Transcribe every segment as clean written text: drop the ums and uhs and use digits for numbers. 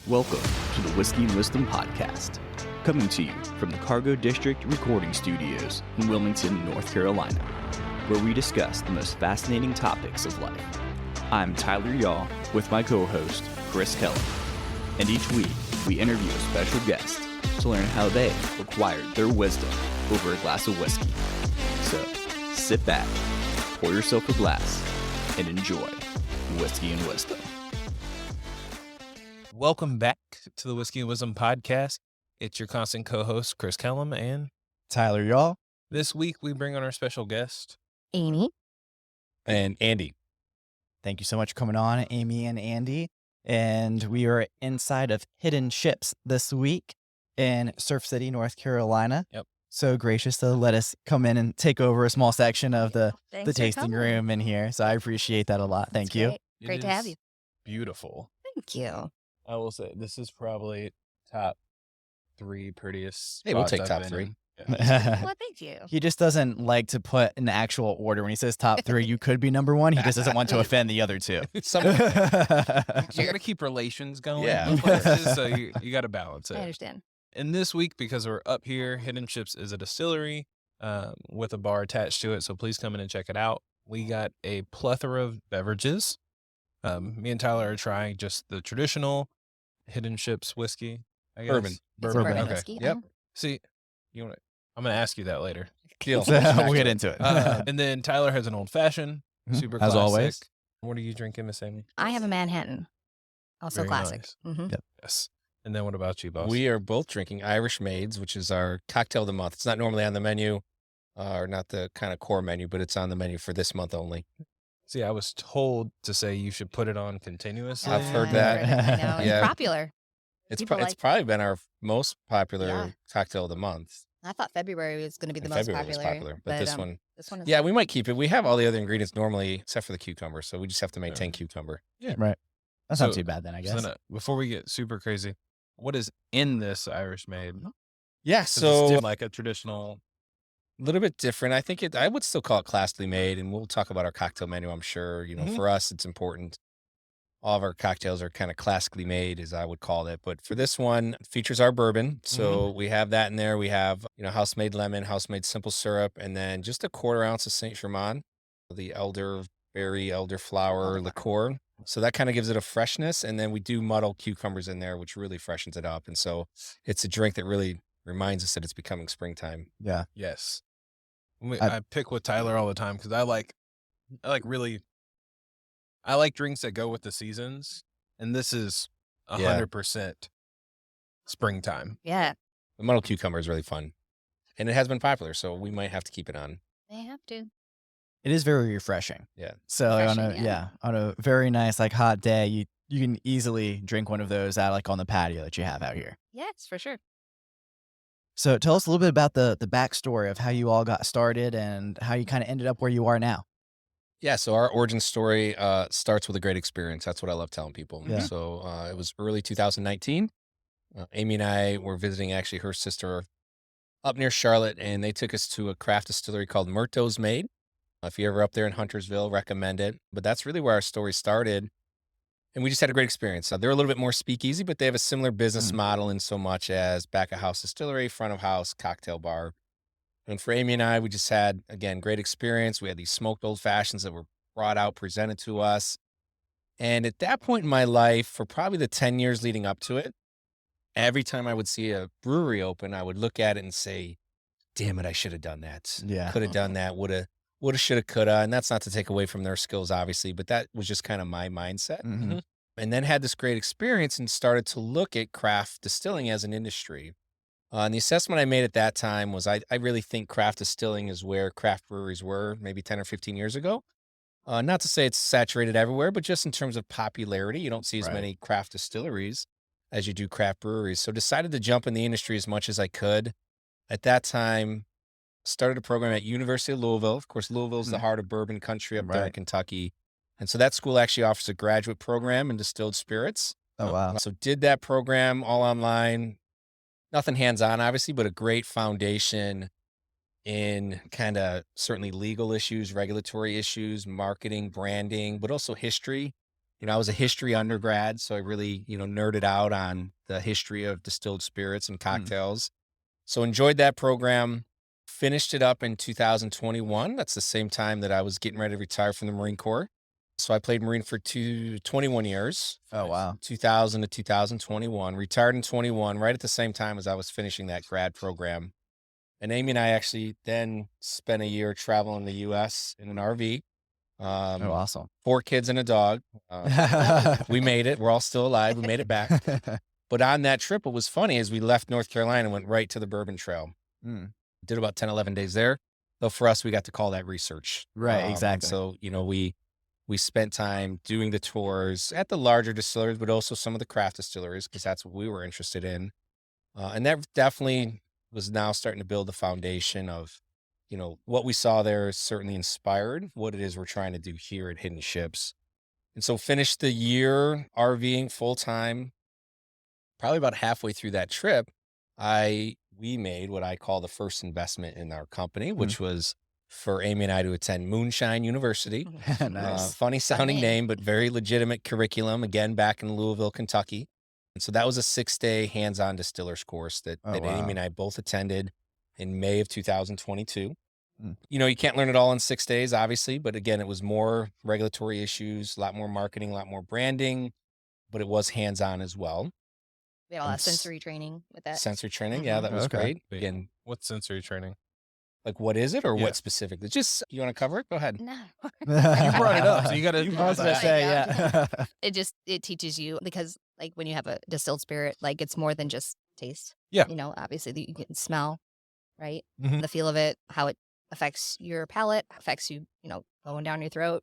Welcome to the Whiskey and Wisdom Podcast, coming to you from the Cargo District Recording Studios in Wilmington, North Carolina, where we discuss the most fascinating topics of life. I'm Tyler Yaw with my co-host, Chris Kelly, and each week we interview a special guest to learn how they acquired their wisdom over a glass of whiskey. So, sit back, pour yourself a glass, and enjoy Whiskey and Wisdom. Welcome back to the Whiskey and Wisdom Podcast. It's your constant co-host, Chris Kellum, and Tyler Yaw. this week we bring on our special guest, Amy. And Andy. Thank you so much for coming on, Amy and Andy. And we are inside of Hidden Ships this week in Surf City, North Carolina. Yep. So gracious to let us come in and take over a small section of the Thanks for tasting coming. room in here. So I appreciate that a lot. Thank It's you. Great, It Great to have is you. Beautiful. Thank you. I will say this is probably top 3 prettiest. Hey, we'll spots take I've top been 3. in. Yeah. Well, thank you. He just doesn't like to put an actual order. When he says top 3, you could be number 1. He just doesn't want to offend the other 2. You got to keep relations going. Yeah. in places, so you got to balance I it. understand. And this week, because we're up here, Hidden Ships is a distillery with a bar attached to it. So please come in and check it out. We got a plethora of beverages. Me and Tyler are trying just the traditional Hidden Ships whiskey. I guess. Bourbon. It's Bourbon. bourbon Okay. whiskey. Yep. See, I'm going to ask you that later. Deal. We'll get into it. And then Tyler has an old fashioned, Mhm. super As classic. always. What are you drinking, Miss Amy? I have a Manhattan. Also Very classic. nice. Mm-hmm. Yes. And then what about you, boss? We are both drinking Irish Maids, which is our cocktail of the month. It's not normally on the menu, or not the kind of core menu, but it's on the menu for this month only. See, I was told to say you should put it on continuously. I've heard that. I know. It's Yeah. popular. It's People it's like- probably been our most popular Yeah. cocktail of the month. I thought February was going to be the And most February was popular. popular, but this one, This one is. yeah, we might keep it. We have all the other ingredients normally, except for the cucumber, so we just have to maintain cucumber. Right. That's So- not too bad then, I So guess. then, before we get super crazy, what is in this Irish Maid? Yeah, 'Cause it's so like a traditional. a little bit different. I think I would still call it classically made, and we'll talk about our cocktail menu, I'm sure. Mhm. For us, it's important. All of our cocktails are kind of classically made, as I would call it. But for this one, it features our bourbon. So we have that in there. We have, house-made lemon, house-made simple syrup, and then just a 1/4 ounce of Saint Germain, the elderberry, elderflower liqueur. So that kind of gives it a freshness. And then we do muddle cucumbers in there, which really freshens it up. And so it's a drink that really reminds us that it's becoming springtime. Yeah. Yes. I- I pick with Tyler all the time because I like drinks that go with the seasons, and this is 100% springtime. Yeah. The muddled cucumber is really fun. And it has been popular, so we might have to keep it on. They have to. It is very refreshing. Yeah. So like, Refreshing, yeah. on a very nice hot day, you can easily drink one of those out on the patio that you have out here. Yes, for sure. So tell us a little bit about the backstory of how you all got started and how you kind of ended up where you are now. Yeah, so our origin story starts with a great experience. That's what I love telling people. Yeah. So it was early 2019. Amy and I were visiting actually her sister up near Charlotte, and they took us to a craft distillery called Murto's Maid. If you're ever up there in Huntersville, recommend it. But that's really where our story started. And we just had a great experience. They're a little bit more speakeasy, but they have a similar business model in so much as back of house distillery, front of house cocktail bar. And for Amy and I, we just had, again, great experience. We had these smoked old fashions that were brought out, presented to us. And at that point in my life, for probably the 10 years leading up to it, every time I would see a brewery open, I would look at it and say, damn it, I should have done that. Yeah. Could have done that. Woulda, shoulda, coulda. And that's not to take away from their skills, obviously, but that was just kind of my mindset. Mhm. And then had this great experience and started to look at craft distilling as an industry. And the assessment I made at that time was I really think craft distilling is where craft breweries were maybe 10 or 15 years ago. Not to say it's saturated everywhere, but just in terms of popularity, you don't see as Right. many craft distilleries as you do craft breweries. So decided to jump in the industry as much as I could. At that time, started a program at University of Louisville. Of course, Louisville's the heart of bourbon country up there in Right. Kentucky. And so that school actually offers a graduate program in distilled spirits. Oh, wow. So did that program all online. Nothing hands-on, obviously, but a great foundation in kind of certainly legal issues, regulatory issues, marketing, branding, but also history I was a history undergrad, so I really, nerded out on the history of distilled spirits and cocktails. So enjoyed that program, finished it up in 2021. That's the same time that I was getting ready to retire from the Marine Corps. So I played Marine for 21 years. Oh, wow. 2000 to 2021, retired in 21, right at the same time as I was finishing that grad program. And Amy and I actually then spent a year traveling the U.S. in an RV. Oh, awesome. 4 kids and a dog. We made it. We're all still alive. We made it back. But on that trip, what was funny is we left North Carolina and went right to the Bourbon Trail. Did about 10, 11 days there. Though for us, we got to call that research. Right, exactly. So, we spent time doing the tours at the larger distilleries, but also some of the craft distilleries, because that's what we were interested in. And that definitely was now starting to build the foundation of, what we saw there certainly inspired what it is we're trying to do here at Hidden Ships. And so finished the year RVing full time. Probably about halfway through that trip, we made what I call the first investment in our company, which was for Amy and I to attend Moonshine University. Nice. Funny sounding name. name, but very legitimate curriculum, again, back in Louisville, Kentucky. And so that was a 6-day hands-on distiller's course that Oh, Amy wow. and I both attended in May of 2022. You can't learn it all in 6 days, obviously, but again, it was more regulatory issues, a lot more marketing, a lot more branding, but it was hands-on as well. We had a lot of sensory training with that. Sensory training, yeah, that was Okay. great. Wait, Again, what's sensory training? like what is it or Yeah. what specifically? Just, you want to cover it? Go ahead. No. You brought it up, so you got to. I was gonna say, yeah. It teaches you, because like when you have a distilled spirit, like it's more than just taste. Yeah. Obviously you can smell, right? Mhm. The feel of it, how it affects your palate, affects you, going down your throat,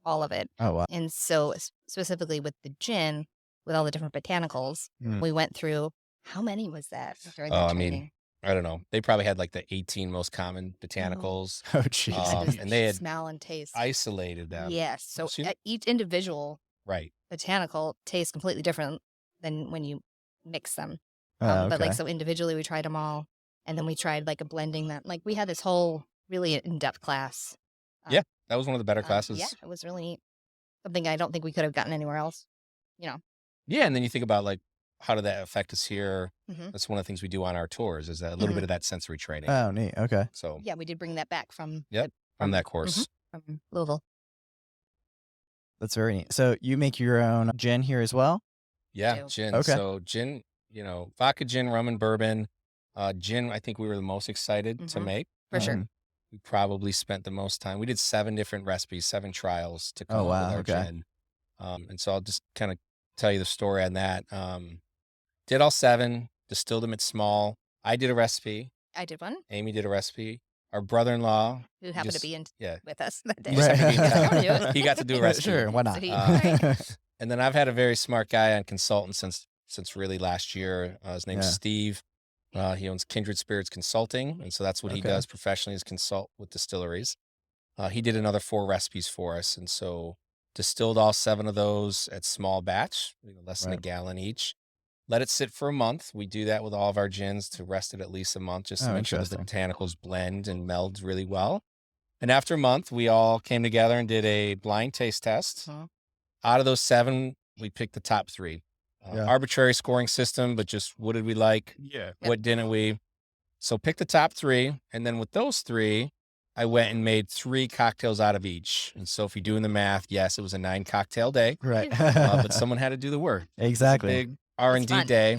all of it. Oh, wow. And so specifically with the gin, with all the different botanicals, we went through, how many was that during that training? I don't know. They probably had like the 18 most common botanicals. Oh, jeez. And they had smell and taste. isolated them. Yes. So So you- each individual Right. botanical tastes completely different than when you mix them. Oh, But okay. so individually we tried them all, and then we tried like a blending that, like we had this whole really in-depth class. That was one of the better classes. Yeah, it was really neat. Something I don't think we could have gotten anywhere else. Yeah. And then you think about like, how did that affect us here? Mhm. That's one of the things we do on our tours is a little bit of that sensory training. Oh, neat. Okay. So Yeah, we did bring that back from from that course. from Louisville. That's very neat. So you make your own gin here as well? Yeah. Too. Gin. Okay. So gin, vodka gin, rum and bourbon. Gin, I think we were the most excited to Mhm. make. For sure. Mhm. We probably spent the most time. We did 7 different recipes, 7 trials to come Oh, up wow, with our okay. gin. And so I'll just kind of tell you the story on that. Did all 7, distilled them at small. I did a recipe. I did one. Amy did a recipe. Our brother-in-law, Who happened just- to be in yeah, with us that day. Right. Just happened to be in I town. wanna do it. He got to do a recipe. Sure, why not? So he- Uh, And then I've had a very smart guy on consultant since really last year. His name's Yeah. Steve. He owns Kindred Spirits Consulting, and so that's what he Okay. does professionally is consult with distilleries. He did another 4 recipes for us, and so distilled all 7 of those at small batch, less than a Right. gallon each. Let it sit for a month. We do that with all of our gins to rest it at least a month, just to Oh, make sure that the interesting. botanicals blend and meld really well. And after a month, we all came together and did a blind taste test. Mhm. Out of those 7, we picked the top 3. Yeah. Arbitrary scoring system, but just what did we like? Yeah. What didn't we? So pick the top 3. And then with those 3, I went and made 3 cocktails out of each. And so if you're doing the math, yes, it was a 9 cocktail day, Right. but someone had to do the work. Exactly. Big R&D fun. day.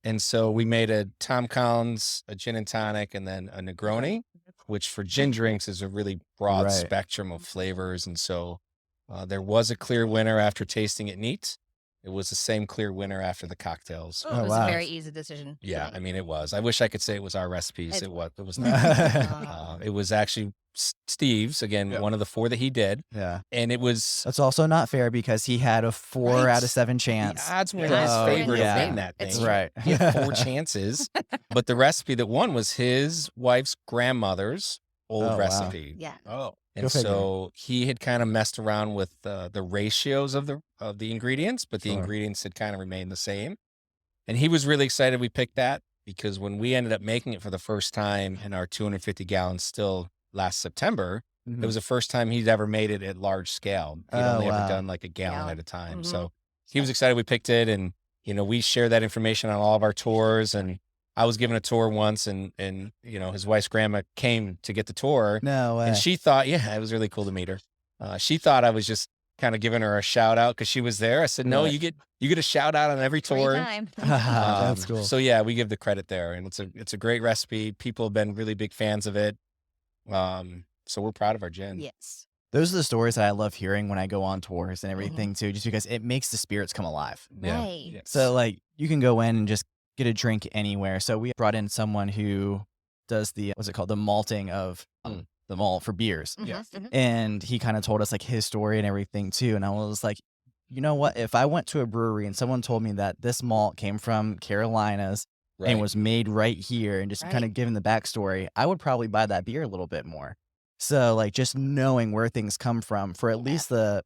And so we made a Tom Collins, a gin and tonic, and then a Negroni, which for gin drinks is a really broad Right. spectrum of flavors. And so there was a clear winner after tasting it neat. It was the same clear winner after the cocktails. Oh, It was wow. a very easy decision. to Yeah, make. I mean, it was. I wish I could say it was our recipes. It- It was. It was not. Uh, It was actually Steve's, again, Yeah. one of the 4 that he did. Yeah. And it was That's also not fair because he had a 4 Right. out of 7 the chance. odds were in The his odds were in favor his to win favor. that It's thing. true. Right. He had 4 chances, but the recipe that won was his wife's grandmother's old Oh, wow. recipe. Yeah. Oh. And Go figure. so he had kind of messed around with the ratios of the ingredients, but the Sure. ingredients had kind of remained the same. And he was really excited we picked that because when we ended up making it for the first time in our 250 gallon still last September, It was the first time he'd ever made it at large scale. He'd only ever done like a gallon at a time. So he was excited we picked it, and we share that information on all of our tours. And I was given a tour once, and his wife's grandma came to get the tour. No way. And she thought, it was really cool to meet her. She thought I was just kind of giving her a shout out because she was there. I said, no, you get a shout out on every tour. That's cool. So yeah, we give the credit there, and it's a great recipe. People have been really big fans of it. So we're proud of our gin. Yes. Those are the stories that I love hearing when I go on tours and everything too, just because it makes the spirits come alive. Right. Yes. So like you can go in and just get a drink anywhere. So we brought in someone who does what's it called? The malting of the malt for beers. Yeah. And he kind of told us like his story and everything too. And I was like, you know what? If I went to a brewery and someone told me that this malt came from Carolinas and was made right here and just kind of given the backstory, I would probably buy that beer a little bit more. So like just knowing where things come from for at least the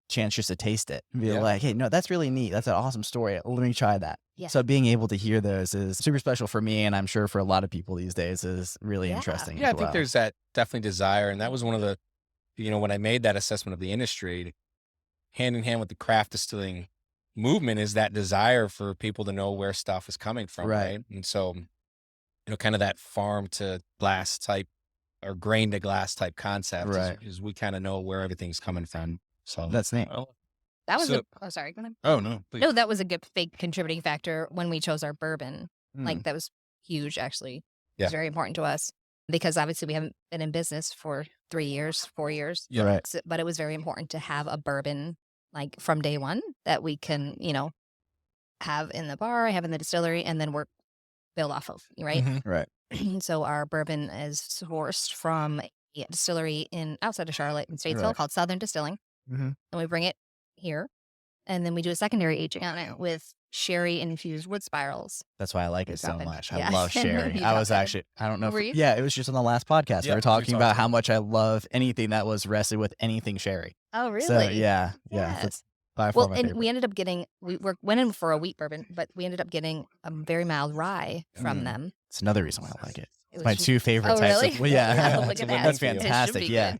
chance just to taste it and be like, hey, no, that's really neat. That's an awesome story. Let me try that. Yeah. So being able to hear those is super special for me. And I'm sure for a lot of people these days is really interesting. Yeah, I think there's that definitely desire. And that was one of the, when I made that assessment of the industry, hand in hand with the craft distilling movement is that desire for people to know where stuff is coming from. Right. And so, kind of that farm to glass type or grain to glass type concept is we kind of know where everything's coming from. So that's neat. That was sorry. Go ahead. Oh, no, please. No, that was a big contributing factor when we chose our bourbon. Like that was huge, actually. It was very important to us because obviously we haven't been in business for 3 years, 4 years. Yeah. Right. So, but it was very important to have a bourbon like from day one that we can, have in the bar, have in the distillery, and then build off of, right? Right. So our bourbon is sourced from a distillery outside of Charlotte in Statesville called Southern Distilling. And we bring it here, and then we do a secondary aging on it with sherry infused wood spirals. That's why I like it so much. I love sherry. I was actually, I don't know. Were you? Yeah, it was just on the last podcast. We were talking about how much I love anything that was rested with anything sherry. Oh, really? So yeah. That's by far my favorite. We ended up getting, went in for a wheat bourbon, but we ended up getting a very mild rye from them. It's another reason why I like it. It's my two favorite types. Really? Well, yeah. Look at that. That's fantastic. Yeah.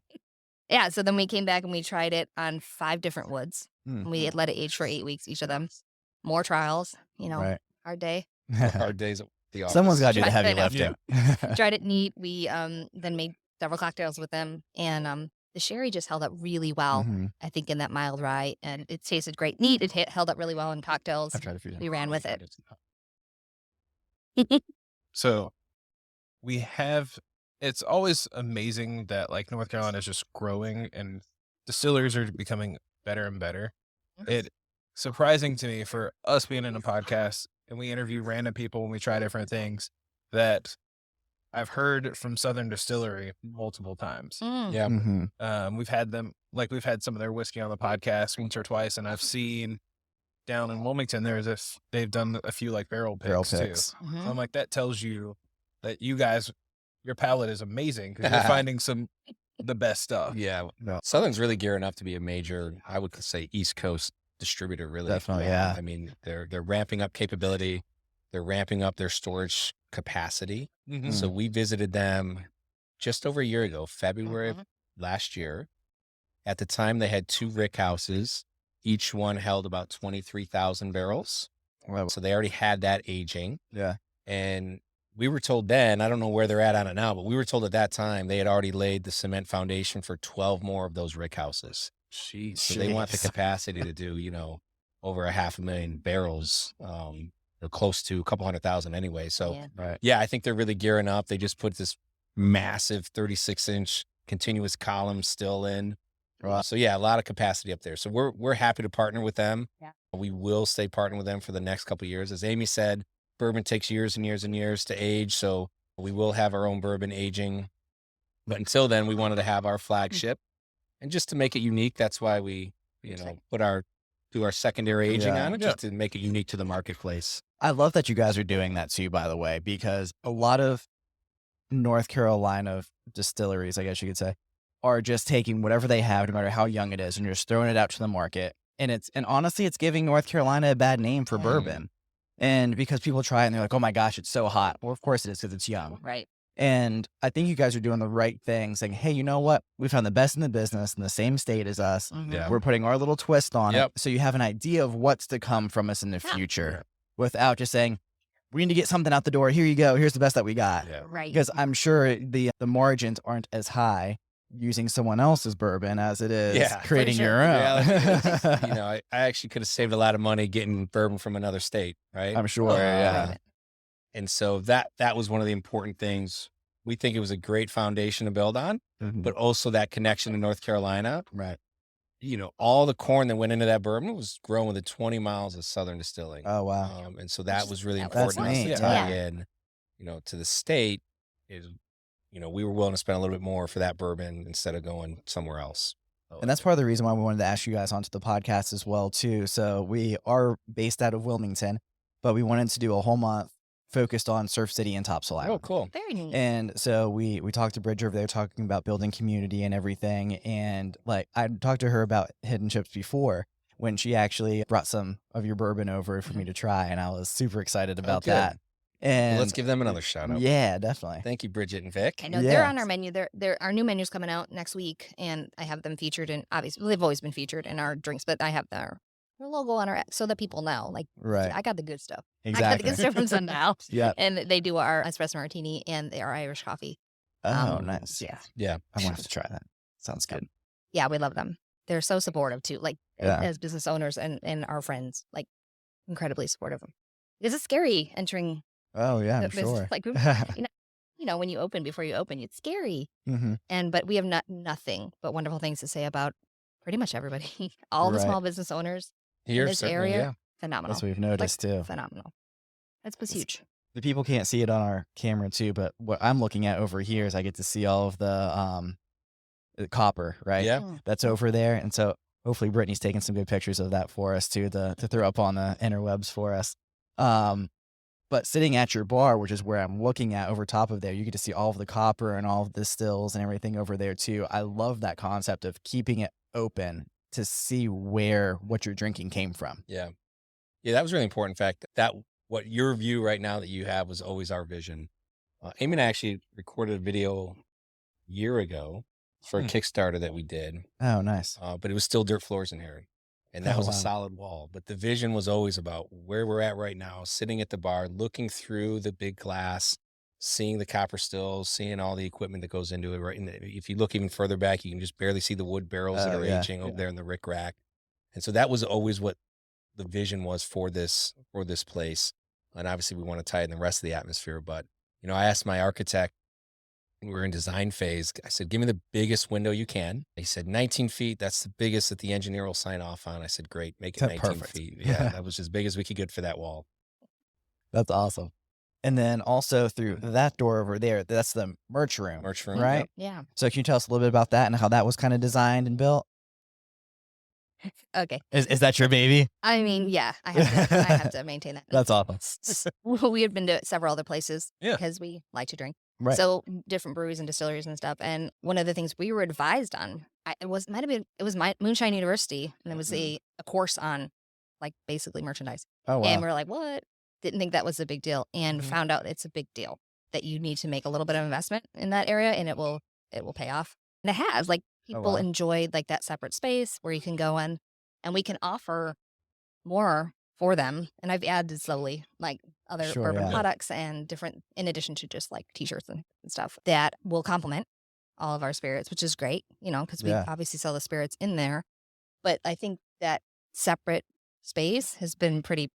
Yeah. So then we came back and we tried it on 5 different woods. We had let it age for 8 weeks, each of them. More trials, hard day. Hard days at the office. Someone's got to do the heavy lifting. Tried it neat. We then made several cocktails with them, and the sherry just held up really well, I think, in that mild rye, and it tasted great. Neat. It held up really well in cocktails. I've tried a few times. We ran with it. So it's always amazing that like North Carolina is just growing and distilleries are becoming better and better. It's surprising to me for us being in a podcast and we interview random people when we try different things that I've heard from Southern Distillery multiple times. Yeah. We've had some of their whiskey on the podcast once or twice, and I've seen down in Wilmington, they've done a few like barrel picks too. So I'm like, that tells you that you guys, your palate is amazing because you're finding the best stuff. Yeah. No. Southern's really gearing up to be a major, I would say, East Coast distributor, really. Definitely, yeah. I mean, they're ramping up capability. They're ramping up their storage capacity. So we visited them just over a year ago, February of last year. At the time, they had 2 rick houses. Each one held about 23,000 barrels. Wow. So they already had that aging. Yeah. And we were told then, I don't know where they're at on it now, but we were told at that time they had already laid the cement foundation for 12 more of those rick houses. Jeez. So they want the capacity to do, over 500,000 barrels, or close to a couple 100,000 anyway. So yeah, I think they're really gearing up. They just put this massive 36-inch continuous column still in. Right. So yeah, a lot of capacity up there. So we're happy to partner with them. Yeah. We will stay partnered with them for the next couple of years. As Amy said, bourbon takes years and years and years to age. So we will have our own bourbon aging. But until then, we wanted to have our flagship. And just to make it unique, that's why we, do our secondary aging on it, just to make it unique to the marketplace. I love that you guys are doing that too, by the way, because a lot of North Carolina distilleries, I guess you could say, are just taking whatever they have, no matter how young it is, and just throwing it out to the market. And honestly, it's giving North Carolina a bad name for bourbon. And because people try it and they're like, oh my gosh, it's so hot. Well, of course it is because it's young. Right. And I think you guys are doing the right thing, saying, hey, you know what? We found the best in the business in the same state as us. Yeah. We're putting our little twist on Yep. it. So you have an idea of what's to come from us in the Yeah. future without just saying, we need to get something out the door. Here you go. Here's the best that we got. Yeah. Right. Because I'm sure the margins aren't as high using someone else's bourbon as it is Yeah, creating sure. your own. Yeah, you know, I actually could have saved a lot of money getting bourbon from another state, right? I'm sure. Yeah. And so that was one of the important things. We think it was a great foundation to build on, but also that connection to North Carolina. Right. You know, all the corn that went into that bourbon was grown within 20 miles of Southern Distilling. Oh, wow. And so that was really That's important to us neat, to tie yeah. in, you know, to the state is, you know, we were willing to spend a little bit more for that bourbon instead of going somewhere else. And that's part of the reason why we wanted to ask you guys onto the podcast as well, too. So we are based out of Wilmington, but we wanted to do a whole month focused on Surf City and Topsail Island. Oh, cool. Very neat. And so we talked to Bridge over there talking about building community and everything. And like I talked to her about Hidden Chips before when she actually brought some of your bourbon over for me to try. And I was super excited about good. that. And Well, let's give them another shout out. Yeah, definitely. Thank you, Bridget and Vic. I know they're Yeah. on our menu. Our new menu's coming out next week, and I have them featured in. Obviously, they've always been featured in our drinks, but I have their logo on our so that people know, like, Right. I got the good stuff. Exactly. I got the good stuff from Sundial. Yep. And they do our espresso martini and our Irish coffee. Oh, nice. Yeah, Yeah. I want to have to try that. Sounds good. yeah, we love them. They're so supportive too, like Yeah. as business owners and our friends, like incredibly supportive. Because it's scary entering. Oh, yeah, I'm this, sure. like, you know, when you open, before you open, it's scary. Mm-hmm. But we have nothing but wonderful things to say about pretty much everybody. All the Right. small business owners Here, in this certainly, area, yeah. phenomenal. That's what we've noticed, too. Phenomenal. That's huge. The people can't see it on our camera too, but what I'm looking at over here is I get to see all of the copper, right? Yeah. Mm. That's over there. And so hopefully Brittany's taking some good pictures of that for us too, to throw up on the interwebs for us. But sitting at your bar, which is where I'm looking at over top of there, you get to see all of the copper and all of the stills and everything over there too. I love that concept of keeping it open to see where what you're drinking came from. Yeah. Yeah, that was really important. In fact, that what your view right now that you have was always our vision. Amy and I actually recorded a video a year ago for a Kickstarter that we did, Oh, nice. but it was still dirt floors in here. And that Oh, was a wow. solid wall. But the vision was always about where we're at right now, sitting at the bar, looking through the big glass, seeing the copper stills, seeing all the equipment that goes into it. Right. And if you look even further back, you can just barely see the wood barrels that Oh, are yeah. aging over there in the rick rack. And so that was always what the vision was for this place. And obviously we want to tie in the rest of the atmosphere. But, you know, I asked my architect, we were in design phase. I said, give me the biggest window you can. He said, 19 feet. That's the biggest that the engineer will sign off on. I said, great, make it 19 Perfect. feet. Yeah, that was as big as we could get for that wall. That's awesome. And then also through that door over there, that's the merch room. Merch room. Right? Yep. Yeah. So can you tell us a little bit about that and how that was kind of designed and built? Okay. Is that your baby? I mean, yeah, I have to maintain that. That's awesome. We had been to several other places Yeah. because we like to drink. Right. So different breweries and distilleries and stuff. And one of the things we were advised on, it was Moonshine University, and it was a course on like basically merchandise. Oh, wow. And we're like, what? Didn't think that was a big deal, and Mm-hmm. found out it's a big deal that you need to make a little bit of investment in that area, and it will pay off. And it has. Like people wow. enjoy like that separate space where you can go in, and we can offer more for them. And I've added slowly like other Sure, bourbon yeah. products and different, in addition to just like t-shirts and stuff that will complement all of our spirits, which is great, you know, because we Yeah. obviously sell the spirits in there. But I think that separate space has been pretty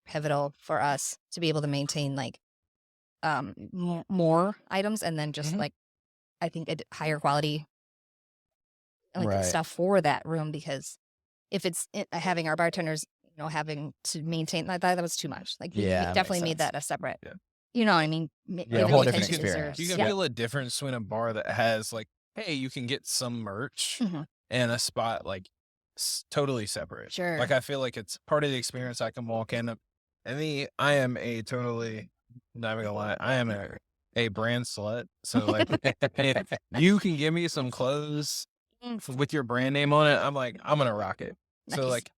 pivotal for us to be able to maintain like more items, and then just like I think a higher quality like Right. stuff for that room, because if it's having our bartenders, you know, having to maintain like that was too much. Like we Yeah, that definitely makes made sense. that a separate. Yeah. You know what I mean? Yeah, a whole different You can- experience. You can Yeah. feel a difference between a bar that has like, hey, you can get some merch, Mhm. and a spot like totally separate. Sure. Like I feel like it's part of the experience. I can walk in, and I am a totally, not even gonna lie, I am a brand slut. So like, if you can give me some clothes with your brand name on it, I'm like, I'm gonna rock it. So Nice. like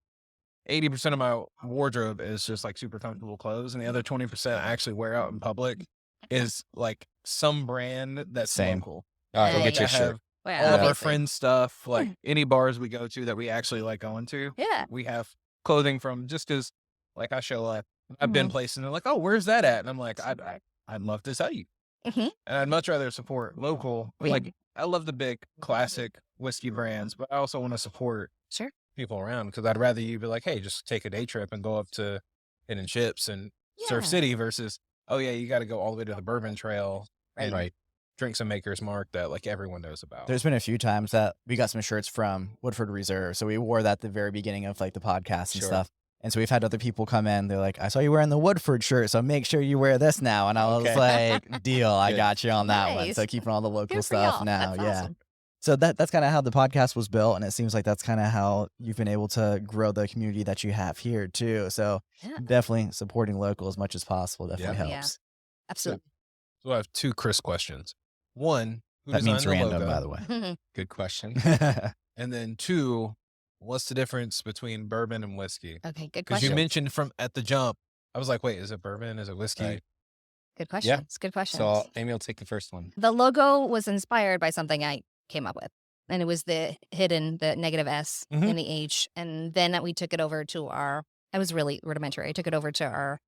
80% of my wardrobe is just like super comfortable clothes, and the other 20% I actually wear out in public. is like some brand that's Same. local. All right, we'll get you a I have shirt. Well, all of our obviously. friends' stuff, like any bars we go to that we actually like going to. Yeah. We have clothing from just because, like, I show up. I've been places and they're like, "Oh, where's that at?" And I'm like, I'd love to tell you. Mm-hmm. And I'd much rather support local. Yeah. Like, I love the big classic whiskey brands, but I also want to support Sure. people around because I'd rather you be like, hey, just take a day trip and go up to Hidden Chips and Surf Yeah. City versus, oh, yeah, you got to go all the way to the Bourbon Trail and Right. drink some Maker's Mark that like everyone knows about. There's been a few times that we got some shirts from Woodford Reserve. So we wore that at the very beginning of like the podcast and Sure. stuff. And so we've had other people come in. They're like, I saw you wearing the Woodford shirt, so make sure you wear this now. And I was Okay. like, deal, I Good. got you on that one. Nice. So keeping all the local Good for stuff y'all. now. That's Yeah. awesome. So that's kind of how the podcast was built. And it seems like that's kind of how you've been able to grow the community that you have here too. So Yeah. definitely supporting local as much as possible definitely Yeah. helps. Absolutely. So I have two Chris questions. One, who That means designed the random, logo? by the way. Good question. And then two, what's the difference between bourbon and whiskey? Okay. Good Because you question. mentioned from at the jump, I was like, wait, is it bourbon? Is it whiskey? Right. Good question. It's good question. So Amy will take the first one. The logo was inspired by something I came up with. And it was the negative S Mhm. in the H. And then we took it over to I was really rudimentary. I took it over to our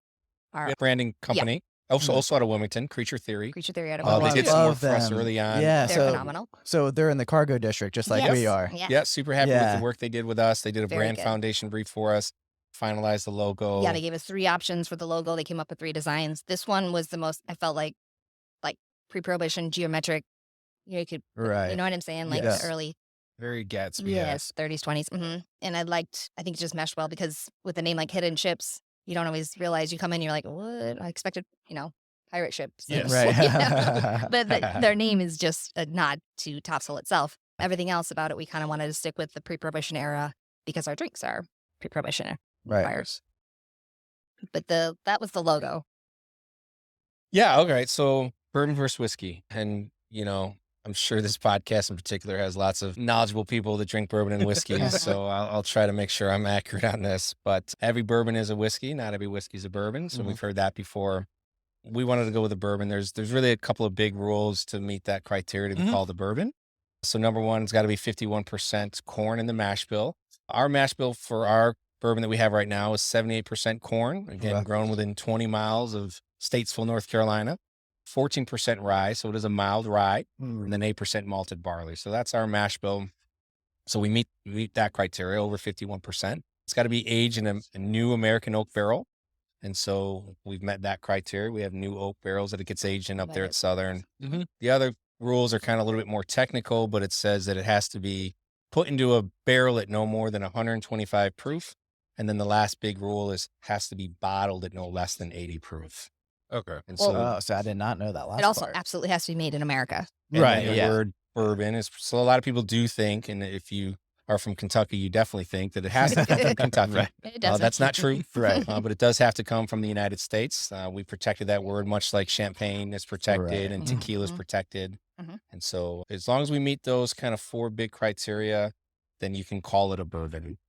Branding company. Also, Mhm. also out of Wilmington, Creature Theory. Creature Theory out of They Wilmington. did some work love for us them. early on. Yeah, They're so phenomenal. so they're in the cargo district, just like Yes. we are. Yeah. Yeah, super happy with Yeah. the work they did with us. They did a Very brand good. foundation brief for us, finalized the logo. Yeah, they gave us 3 options for the logo. They came up with 3 designs. This one was the most, I felt like pre-prohibition, geometric. You could, Right. you know what I'm saying? Like Yes. the early, Very Gatsby. yes, 30s, 20s. And I think it just meshed well because with a name like Hidden Ships, you don't always realize you come in, you're like, what? I expected, pirate ships. Yes. Right. But their name is just a nod to Topsail itself. Everything else about it, we kind of wanted to stick with the pre-prohibition era because our drinks are pre-prohibition Right. fires. But that was the logo. Yeah, okay. So bourbon versus whiskey. And, I'm sure this podcast in particular has lots of knowledgeable people that drink bourbon and whiskey. So I'll try to make sure I'm accurate on this. But every bourbon is a whiskey. Not every whiskey is a bourbon. So we've heard that before. We wanted to go with a bourbon. There's really a couple of big rules to meet that criteria to be called a bourbon. So number one, it's got to be 51% corn in the mash bill. Our mash bill for our bourbon that we have right now is 78% corn. Again, Wow. grown within 20 miles of Statesville, North Carolina. 14% rye, so it is a mild rye, and then 8% malted barley. So that's our mash bill. So we meet that criteria, over 51%. It's got to be aged in a new American oak barrel. And so we've met that criteria. We have new oak barrels that it gets aged in up there at Southern. The other rules are kind of a little bit more technical, but it says that it has to be put into a barrel at no more than 125 proof. And then the last big rule is has to be bottled at no less than 80 proof. Okay. And Well, so Oh, so I did not know that last It also part. absolutely has to be made in America. and Right, then the yeah. word bourbon is, so a lot of people do think, and if you are from Kentucky, you definitely think that it has to come from Kentucky. Right. It doesn't. That's not true. Right. But it does have to come from the United States. We protected that word, much like champagne is protected Right. and tequila is Mhm. protected. Mhm. And so as long as we meet those kind of 4 big criteria, then you can call it a bourbon.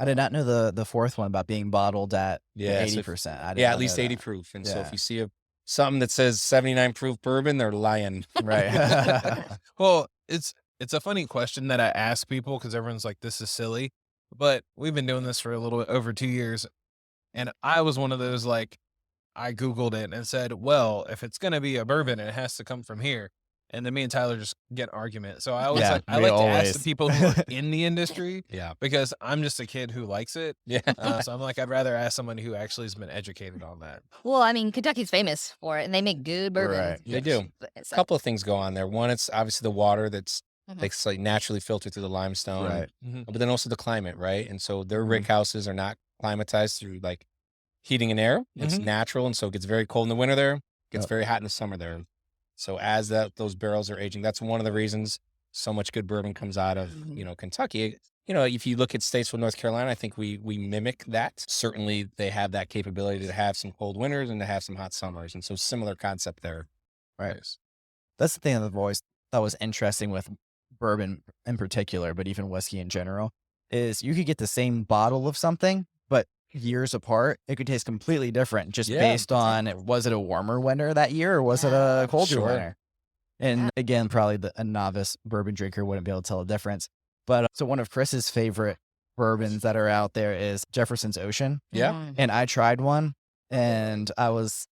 I did not know the fourth one about being bottled at Yeah, so 80%. I did Yeah, not at least know 80 that. proof. And so Yeah. if you see something that says 79 proof bourbon, they're lying. Right. Well, it's a funny question that I ask people because everyone's like, this is silly. But we've been doing this for a little bit over 2 years. And I was one of those, like, I Googled it and said, well, if it's going to be a bourbon, it has to come from here. And then me and Tyler just get an argument. So I always Yeah, I we like to ask always- the people who are in the industry Yeah. because I'm just a kid who likes it. Yeah. So I'm like, I'd rather ask someone who actually has been educated on that. Well, I mean, Kentucky's famous for it, and they make good bourbon. Right. They do. But A couple of things go on there. One, it's obviously the water that's Mhm. like naturally filtered through the limestone. Right. But then also the climate, right? And so their rick houses are not climatized through like heating and air. It's natural. And so it gets very cold in the winter there, gets Yep. very hot in the summer there. So as those barrels are aging, that's one of the reasons so much good bourbon comes out of, Kentucky. If you look at Statesville, North Carolina, I think we mimic that. Certainly they have that capability to have some cold winters and to have some hot summers. And so similar concept there. Right. That's the thing that I've always thought was interesting with bourbon in particular, but even whiskey in general, is you could get the same bottle of something, but years apart, it could taste completely different just based on, was it a warmer winter that year or was it a colder winter? And again, probably a novice bourbon drinker wouldn't be able to tell the difference. But so one of Chris's favorite bourbons that are out there is Jefferson's Ocean. Yeah. And I tried one and I was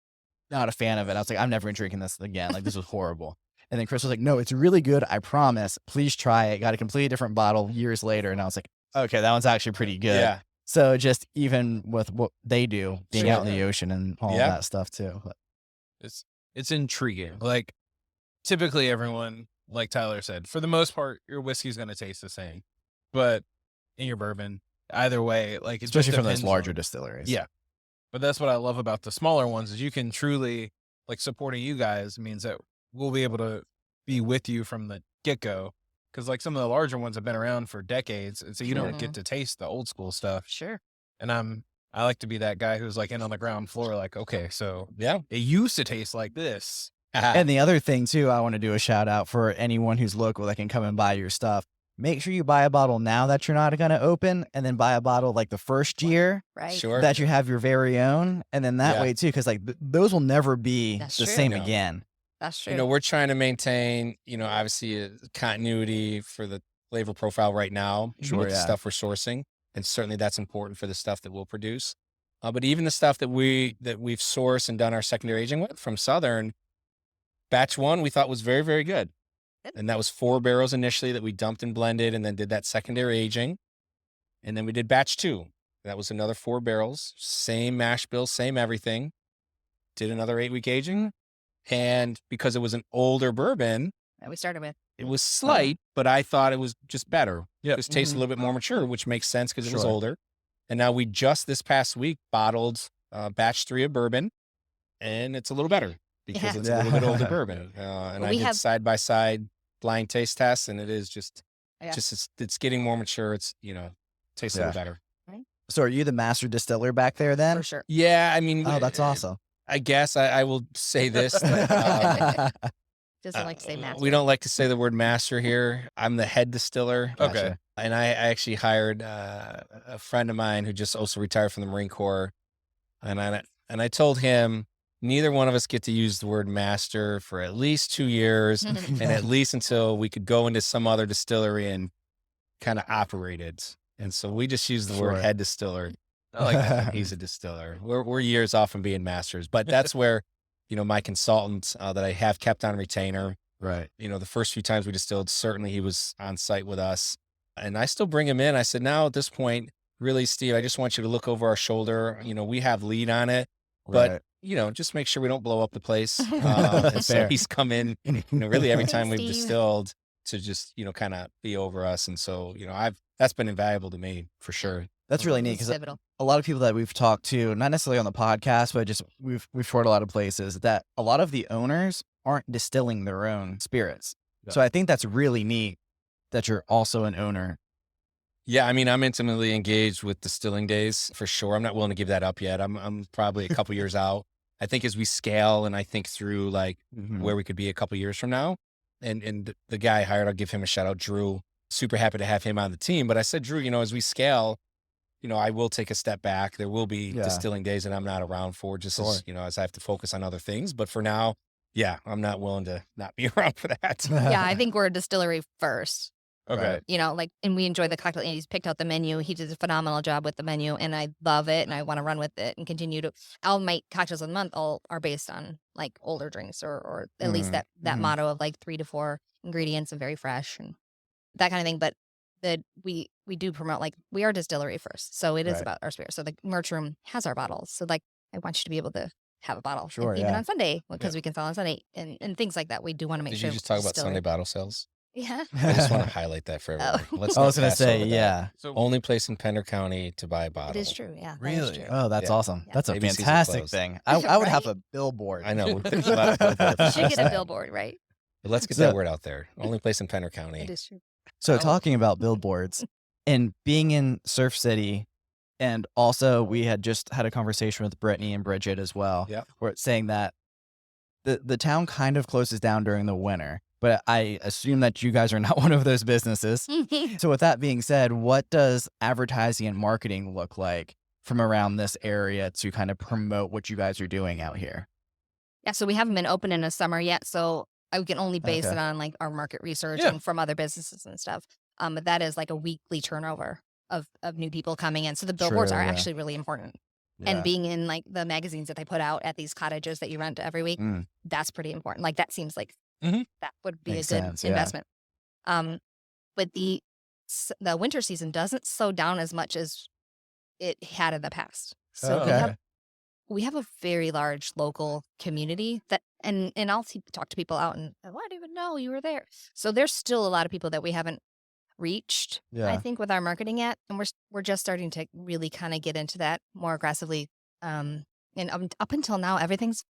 not a fan of it. I was like, I'm never drinking this again. Like, this was horrible. And then Chris was like, no, it's really good. I promise. Please try it. Got a completely different bottle years later. And I was like, okay, that one's actually pretty good. Yeah. So just even with what they do, being out in the ocean and all that stuff too. But it's intriguing. Like, typically everyone, like Tyler said, for the most part, your whiskey's going to taste the same. But in your bourbon, either way, like, it especially just from those depends larger on- distilleries. Yeah. But that's what I love about the smaller ones is you can truly, like, supporting you guys means that we'll be able to be with you from the get-go. Because, like, some of the larger ones have been around for decades. And so you don't get to taste the old school stuff. Sure. And I like to be that guy who's, like, in on the ground floor, like, okay, so Yeah. it used to taste like this. And the other thing too, I want to do a shout out for anyone who's local that can come and buy your stuff. Make sure you buy a bottle now that you're not going to open, and then buy a bottle like the first year Right. Sure. that you have your very own. And then that Yeah. way too, because like those will never be That's the true. same No. again. That's true. You know, we're trying to maintain, obviously a continuity for the flavor profile right now with the stuff we're sourcing. And certainly that's important for the stuff that we'll produce. But even the stuff that we've sourced and done our secondary aging with from Southern, batch 1 we thought was very, very good. And that was 4 barrels initially that we dumped and blended and then did that secondary aging. And then we did batch 2. That was another 4 barrels, same mash bill, same everything. Did another 8-week aging. And because it was an older bourbon, that we started with. it was slight, but I thought it was just better. Yep. Just tasted a little bit more mature, which makes sense because it was Sure. older. And now we just this past week bottled batch 3 of bourbon, and it's a little better because it's a little bit older bourbon. And Well, I we did have- side by side blind taste tests, and it is just Yeah. it's getting more mature. It's tastes a little better. So are you the master distiller back there then? For sure. Yeah, I mean, Oh, that's awesome. I guess I will say this. That, Doesn't like to say master. we don't like to say the word master here. I'm the head distiller. Okay. And I actually hired a friend of mine who just also retired from the Marine Corps. And I told him, neither one of us get to use the word master for at least 2 years and at least until we could go into some other distillery and kind of operate it. And so we just use the word Sure. head distiller. I like that. He's a distiller. We're years off from being masters, but that's where, my consultant that I have kept on retainer, Right. the first few times we distilled, certainly he was on site with us, and I still bring him in. I said, now at this point, really, Steve, I just want you to look over our shoulder. We have lead on it, but just make sure we don't blow up the place. And so Fair. he's come in, really every time we've Steve. distilled to just, kind of be over us. And so, that's been invaluable to me for sure. That's really neat It's because pivotal. a lot of people that we've talked to, not necessarily on the podcast, but just we've toured a lot of places, that a lot of the owners aren't distilling their own spirits. Yeah. So I think that's really neat that you're also an owner. Yeah, I mean, I'm intimately engaged with distilling days for sure. I'm not willing to give that up yet. I'm probably a couple years out. I think as we scale and I think through like where we could be a couple years from now, and the guy I hired, I'll give him a shout out, Drew. Super happy to have him on the team. But I said, Drew, as we scale, I will take a step back. There will be distilling days that I'm not around for, just as as I have to focus on other things. But for now, yeah, I'm not willing to not be around for that. Yeah, I think we're a distillery first. Okay. Right. And we enjoy the cocktail. And he's picked out the menu. He did a phenomenal job with the menu, and I love it. And I want to run with it and continue to. All my cocktails of the month all are based on like older drinks, or at least that motto of like 3 to 4 ingredients and very fresh and that kind of thing. But we do promote, like, we are distillery first, so it is about our spirit. So the merch room has our bottles. So like, I want you to be able to have a bottle, Sure, even yeah. on Sunday, because we can sell on Sunday and things like that. We do want to make Did sure. you just talk about distillery- Sunday bottle sales? Yeah. I just want to highlight that for everyone. Let's I not was going to pass say, over that. yeah. So Only place in Pender County to buy a bottle. It is true. Yeah. that is Really? true. Oh, that's Yeah. awesome. Yeah. That's a ABCs are fantastic closed. thing. I would have Right? a billboard. I know. There's a lot of billboards. Should get a billboard, right? But let's get So- that word out there. Only place in Pender County. It is true. So talking about billboards and being in Surf City, and also we had just had a conversation with Brittany and Bridget as well, Yeah. where it's saying that the town kind of closes down during the winter, but I assume that you guys are not one of those businesses. So with that being said, what does advertising and marketing look like from around this area to kind of promote what you guys are doing out here? Yeah, so we haven't been open in the summer yet, so I can only base it on like our market research and from other businesses and stuff. But that is like a weekly turnover of new people coming in. So the billboards are actually really important. Yeah. And being in like the magazines that they put out at these cottages that you rent every week, that's pretty important. Like that seems like that would be Makes a good sense, investment. But the winter season doesn't slow down as much as it had in the past. So we have a very large local community that, and I'll talk to people out and I didn't even know you were there. So there's still a lot of people that we haven't reached, I think, with our marketing yet. And we're just starting to really kind of get into that more aggressively. And up until now, everything's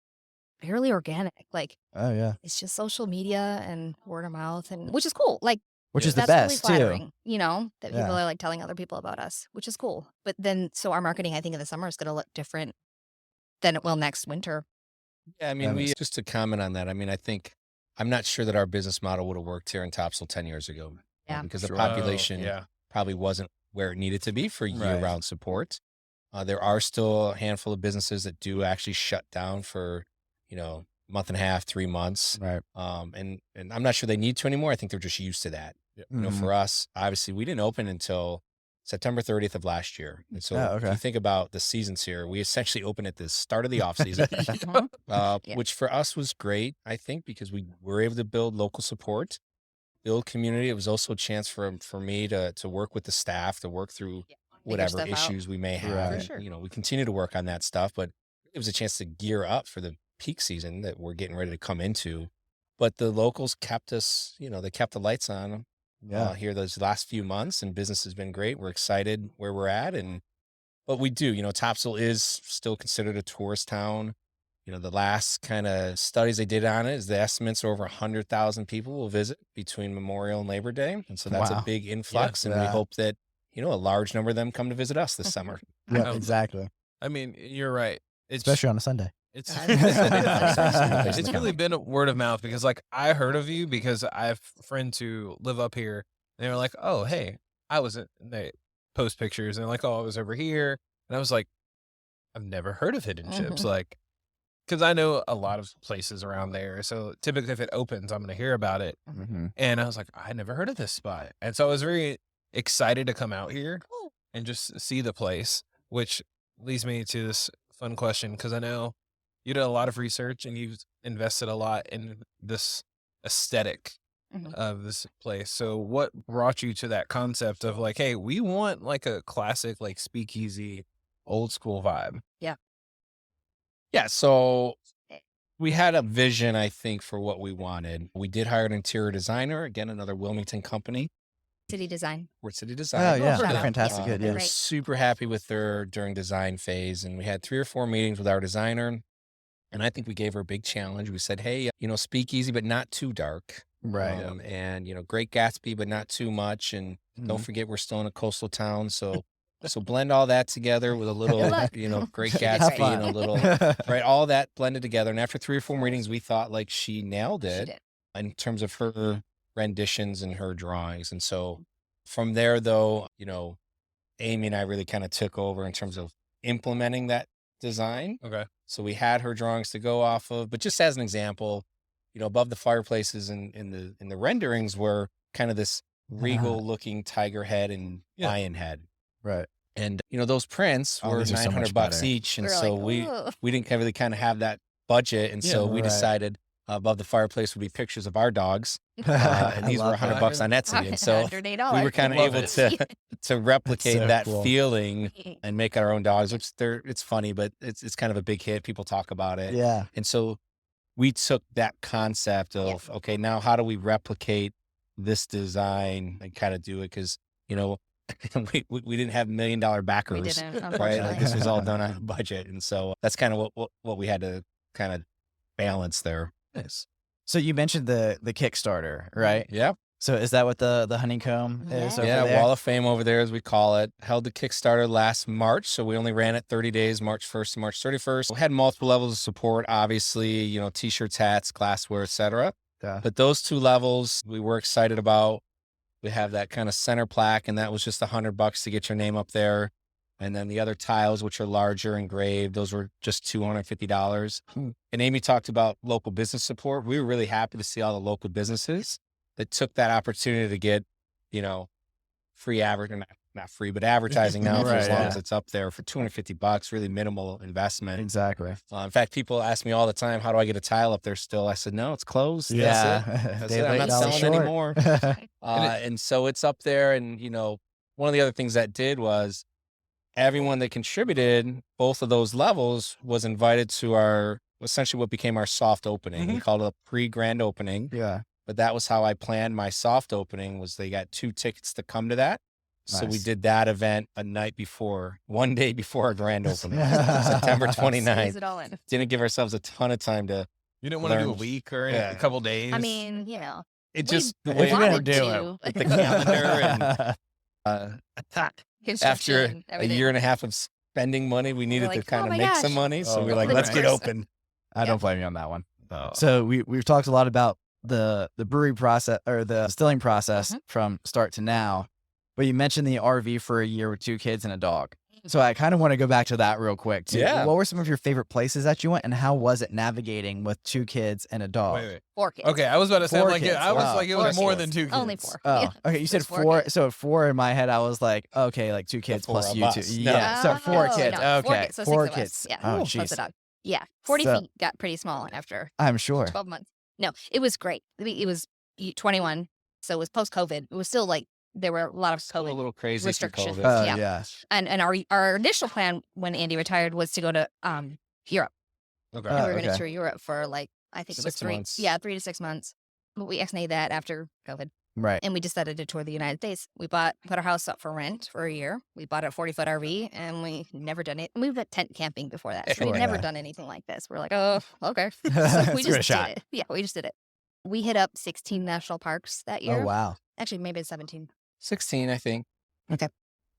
fairly organic. Like, it's just social media and word of mouth, and which is cool. Like, which is the that's best really flattering, too. you know, that people are like telling other people about us, which is cool. But then, so our marketing, I think, in the summer is going to look different than it will next winter. Yeah, I mean, just to comment on that, I mean, I'm not sure that our business model would have worked here in Topsail 10 years ago. Because the population probably wasn't where it needed to be for year-round support. There are still a handful of businesses that do actually shut down for, a month and a half, 3 months. Right. And I'm not sure they need to anymore. I think they're just used to that. For us, obviously, we didn't open until September 30th of last year. And so if you think about the seasons here, we essentially opened at the start of the off season, which for us was great, I think, because we were able to build local support, build community. It was also a chance for me to work with the staff, to work through whatever issues we may have. Sure. And, we continue to work on that stuff, but it was a chance to gear up for the peak season that we're getting ready to come into. But the locals kept us, they kept the lights on here those last few months, and business has been great. We're excited where we're at. But we do, Topsail is still considered a tourist town. The last kind of studies they did on it is the estimates are over 100,000 people will visit between Memorial and Labor Day. And so that's a big influx. And we hope that, a large number of them come to visit us this summer. Yeah, exactly. I mean, you're right. Especially on a Sunday. It's really been a word of mouth, because like I heard of you because I have friends who live up here, and they were like, oh, hey, and they post pictures and like, oh, I was over here. And I was like, I've never heard of Hidden Chips. Like, because I know a lot of places around there. So typically if it opens, I'm going to hear about it. And I was like, I never heard of this spot. And so I was very excited to come out here and just see the place, which leads me to this fun question, because I know you did a lot of research and you've invested a lot in this aesthetic of this place. So what brought you to that concept of like, hey, we want like a classic, like speakeasy, old school vibe? Yeah, so we had a vision, I think, for what we wanted. We did hire an interior designer, again, another Wilmington company. City Design. We're City Design. Oh, yeah. Shout out. Fantastic. Good. We're Yeah. super happy with her during design phase. And we had 3 or 4 meetings with our designer. And I think we gave her a big challenge. We said, hey, speakeasy, but not too dark. Right. And, Great Gatsby, but not too much. And don't forget, we're still in a coastal town. So blend all that together with a little, Great Gatsby and a little, right? All that blended together. And after 3 or 4 meetings, we thought like she nailed it in terms of her renditions and her drawings. And so from there, though, Amy and I really kind of took over in terms of implementing that design. Okay. So we had her drawings to go off of, but just as an example, above the fireplaces and in the renderings were kind of this regal looking tiger head and lion head. Right. And, those prints were these are so much $900 better. each. And We're so like, we didn't really kind of have that budget. And so we decided above the fireplace would be pictures of our dogs. And these were $100 on Etsy. And so we were kind of able to replicate that feeling and make our own dogs, which it's funny, but it's kind of a big hit. People talk about it. Yeah. And so we took that concept of, now how do we replicate this design and kind of do it? Because, we didn't have $1 million backers, We didn't, right? unfortunately. Like this was all done on a budget. And so that's kind of what we had to kind of balance there. Nice. So you mentioned the Kickstarter, right? Yeah. So is that what the honeycomb is over Yeah, there? Wall of Fame over there, as we call it. Held the Kickstarter last March, so we only ran it 30 days, March 1st to March 31st. We had multiple levels of support, obviously, T-shirts, hats, glassware, etc. Yeah. But those 2 levels we were excited about. We have that kind of center plaque, and that was just $100 to get your name up there. And then the other tiles, which are larger engraved, those were just $250. And Amy talked about local business support. We were really happy to see all the local businesses that took that opportunity to get, free advertising, not free, but advertising now for as long as it's up there for $250, really minimal investment. Exactly. In fact, people ask me all the time, how do I get a tile up there still? I said, no, it's closed. Yeah. That's it. I'm not selling anymore. And so it's up there. And, one of the other things that did was everyone that contributed both of those levels was invited to essentially what became our soft opening. We called it a pre-grand opening. Yeah. But that was how I planned my soft opening, was they got 2 tickets to come to that. So we did that event one day before our grand opening, September 29th. It all in. Didn't give ourselves a ton of time to. You didn't want to do a week or a couple days? I mean, it just, the If way you're gonna wanted do to. it. with the calendar and after Construction, a everything. year and a half of spending money, we needed to like, kind oh of my make gosh. some money. So Oh, we were like, of let's get course. open. I don't blame you on that one. Oh. So we've talked a lot about the brewery process or the distilling process from start to now, but you mentioned the RV for a year with 2 kids and a dog. So I kind of want to go back to that real quick too. Yeah. What were some of your favorite places that you went, and how was it navigating with 2 kids and a dog? Wait. 4 kids. Okay, I was about to say, 4 like, kids. I was Wow. like, it was 4 more kids. than 2 kids. Only 4. Oh, Yeah. okay. You said There's 4 4. kids. So 4 in my head, I was like, okay, like 2 kids 4 plus of you us. 2. No. Yeah. So 4 Oh, kids. no, 4 Okay. kids, so 4 6 of us. kids. Yeah. Oh, Plus jeez. the dog. Yeah. 40 So- feet got pretty small after I'm sure. 12 months. No, it was great. It was 21, so it was post-COVID. It was still like there were a lot of Still a COVID little crazy through restrictions. COVID. Oh, Yeah. yeah. And our initial plan when Andy retired was to go to Europe. Okay. Oh, And we were going to okay. tour Europe for like, I think it was 6 3. months. Yeah, 3 to 6 months. But we ex-nayed that after COVID. Right. And we decided to tour the United States. We put our house up for rent for a year. We bought a 40-foot RV, and we never done it. And we've got tent camping before that. So Sure, we've never yeah. done anything like this. We're like, oh, okay. So Let's we give it a just shot. did it. Yeah, we just did it. We hit up 16 national parks that year. Oh, wow. Actually, maybe it's 17. 16, I think. Okay.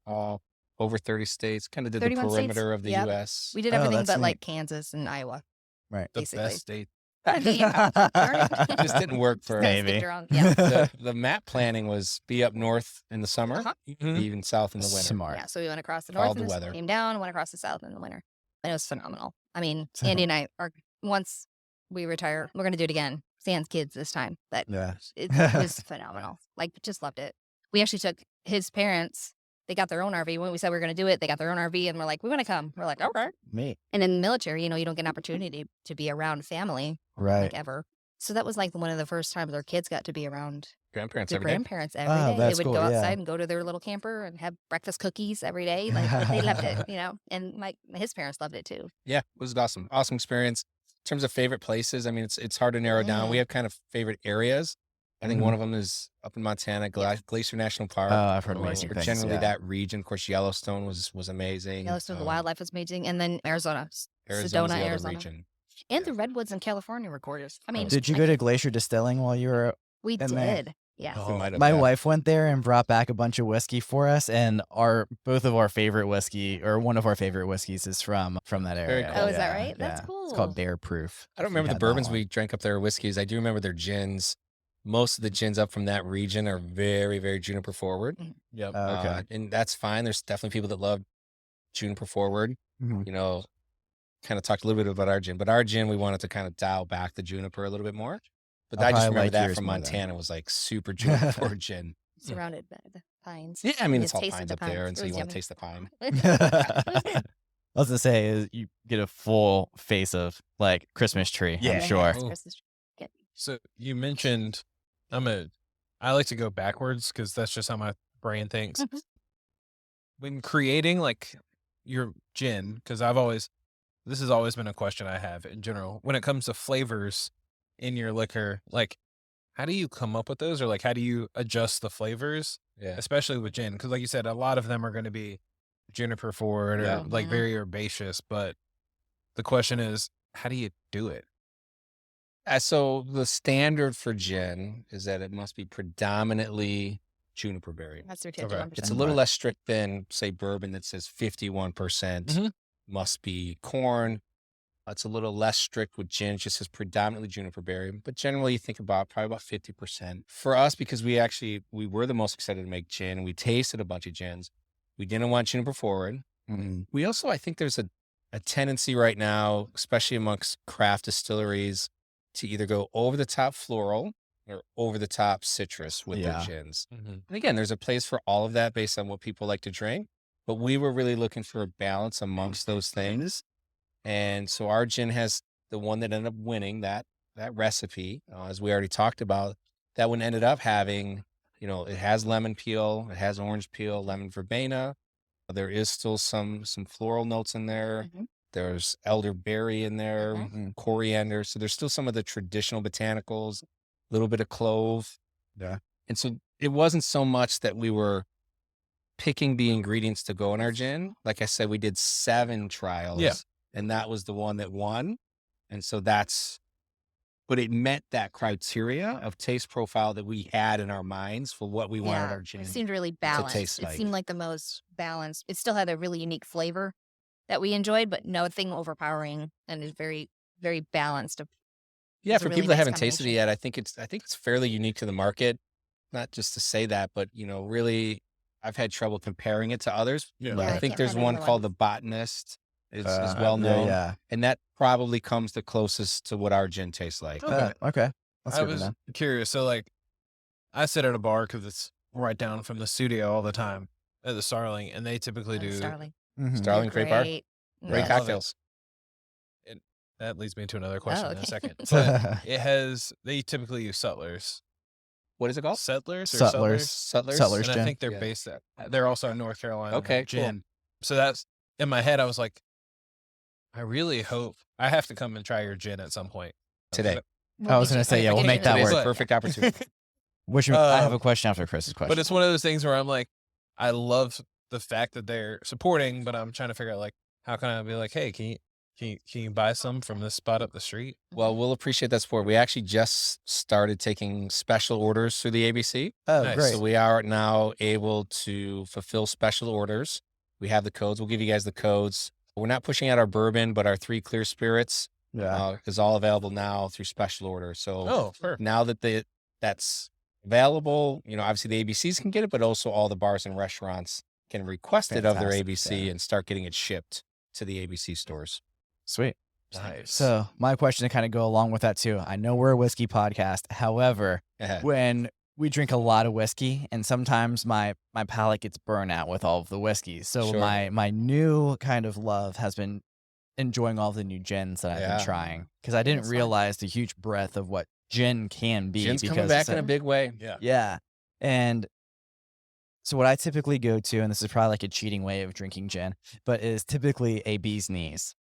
Over 30 states. Kind of did the 31 states. perimeter of the Yep. U.S. We did Oh, everything that's but neat. like Kansas and Iowa. Right. The basically. best state. Yeah. Darn it. It just didn't work for Maybe. Sticked around. Yeah. the map planning was be up north in the summer, Uh-huh. Mhm. even south in the winter. Smart. Yeah, so we went across the Followed north the and weather. came down, went across the south in the winter. And it was phenomenal. I mean, Andy and I are, once we retire, we're going to do it again. Sans kids this time. But Yeah. it was phenomenal. Like, just loved it. We actually took his parents. They got their own RV. When we said we were going to do it, they got their own RV and we're like, we want to come. We're like, okay. Me. And in the military, you don't get an opportunity to be around family Right. like ever. So that was like one of the first times our kids got to be around Grandparents their every day. grandparents every Oh, day. They that's would cool, go yeah. outside and go to their little camper and have breakfast cookies every day. Like they loved it, And his parents loved it too. Yeah, it was awesome. Awesome experience. In terms of favorite places, I mean, it's hard to narrow down. We have kind of favorite areas. I think Mhm. one of them is up in Montana, Glacier National Park. Oh, I've heard Or amazing things. generally Yeah. that region. Of course, Yellowstone was amazing. Yellowstone, the wildlife was amazing, and then Arizona, Arizona's Sedona, the other Arizona, region. and the redwoods in California were gorgeous. I mean, Did you go to Glacier Distilling while you were? we in there? did. Yeah. We might have My that. wife went there and brought back a bunch of whiskey for us, and both of our favorite whiskey, or one of our favorite whiskeys, is from that Very area. cool. Oh, is that Yeah, right? That's yeah. cool. It's called Bear Proof. I don't if you remember the had that bourbons one. we drank up there, or whiskeys. I do remember their gins. Most of the gins up from that region are very, very juniper forward. Yep. Oh, okay. And that's fine. There's definitely people that love juniper forward. Mhm. Kind of talked a little bit about our gin, but our gin, we wanted to kind of dial back the juniper a little bit more. But I'll I just probably remember like that yours from more then. Montana was like super juniper forward gin. Surrounded by the pines. Yeah, I mean, You it's all tasted pines the up there, and pines. so It you was want to yummy. taste the pine. I was gonna say is you get a full face of like Christmas tree. Yeah. I'm sure. Oh. Christmas tree. So you mentioned, I like to go backwards because that's just how my brain thinks. Mhm. When creating like your gin, because this has always been a question I have in general. When it comes to flavors in your liquor, like how do you come up with those, or like how do you adjust the flavors, Yeah. especially with gin? Because like you said, a lot of them are going to be juniper forward or Yeah. like Mhm. very herbaceous. But the question is, how do you do it? So the standard for gin is that it must be predominantly juniper berry. That's the Okay. 51%. It's a little less strict than, say, bourbon that says 51% Mhm. must be corn. It's a little less strict with gin, just says predominantly juniper berry. But generally, you think about probably about 50%. For us, because we were the most excited to make gin, we tasted a bunch of gins. We didn't want juniper forward. We also, I think there's a tendency right now, especially amongst craft distilleries, to either go over the top floral or over the top citrus with their gins. And again, there's a place for all of that based on what people like to drink. But we were really looking for a balance amongst those things. And so our gin has the one that ended up winning that recipe, as we already talked about. That one ended up having, it has lemon peel, it has orange peel, lemon verbena. There is still some floral notes in there. There's elderberry in there, coriander. So there's still some of the traditional botanicals, a little bit of clove. Yeah. And so it wasn't so much that we were picking the ingredients to go in our gin. Like I said, we did 7 trials, and that was the one that won. And so but it met that criteria of taste profile that we had in our minds for what we wanted our gin. It seemed really balanced. taste It like. seemed like the most balanced. It still had a really unique flavor that we enjoyed, but nothing overpowering, and is very, very balanced. Yeah, It's a for really people that nice haven't tasted it combination. yet, I think it's fairly unique to the market. Not just to say that, but really, I've had trouble comparing it to others. Yeah. I I think can't there's find one another called one. the Botanist. Is well known, and that probably comes the closest to what our gin tastes like. Okay. That's I good to was know. curious. So, like, I sit at a bar because it's right down from the studio all the time at the Starling, and they typically do. Starling. Starling Great Bar, Great. great Yeah. cocktails. And that leads me to another question in a okay. second. But they typically use Sutlers. What is it called? Settlers or Sutlers. Sutlers. Sutlers And I gin. think they're Yeah. based at, they're also in North Carolina. Okay, cool. gin. So that's in my head. I was like, I really hope I have to come and try your gin at some point. Today. I was gonna say, yeah, we'll make that Today's work. a perfect opportunity. I have a question after Chris's question. But it's one of those things where I'm like, I love the fact that they're supporting, but I'm trying to figure out, like, how can I be like, hey, can you buy some from this spot up the street? Well, we'll appreciate that support. We actually just started taking special orders through the ABC. Oh, Nice. great. So we are now able to fulfill special orders. We have the codes. We'll give you guys the codes. We're not pushing out our bourbon, but our 3 clear spirits is all available now through special order. So perfect. now that that's available, obviously the ABCs can get it, but also all the bars and restaurants can request it of their Fantastic, ABC and start getting it shipped to the ABC stores. Sweet. Nice. So my question to kind of go along with that too. I know we're a whiskey podcast. However, when we drink a lot of whiskey, and sometimes my palate gets burnt out with all of the whiskey. So Sure. my new kind of love has been enjoying all the new gins that I've been trying, because I didn't That's fun. realize the huge breadth of what gin can be. Gin's because coming back it's in a big way. Yeah. And so what I typically go to, and this is probably like a cheating way of drinking gin, but is typically a bee's knees.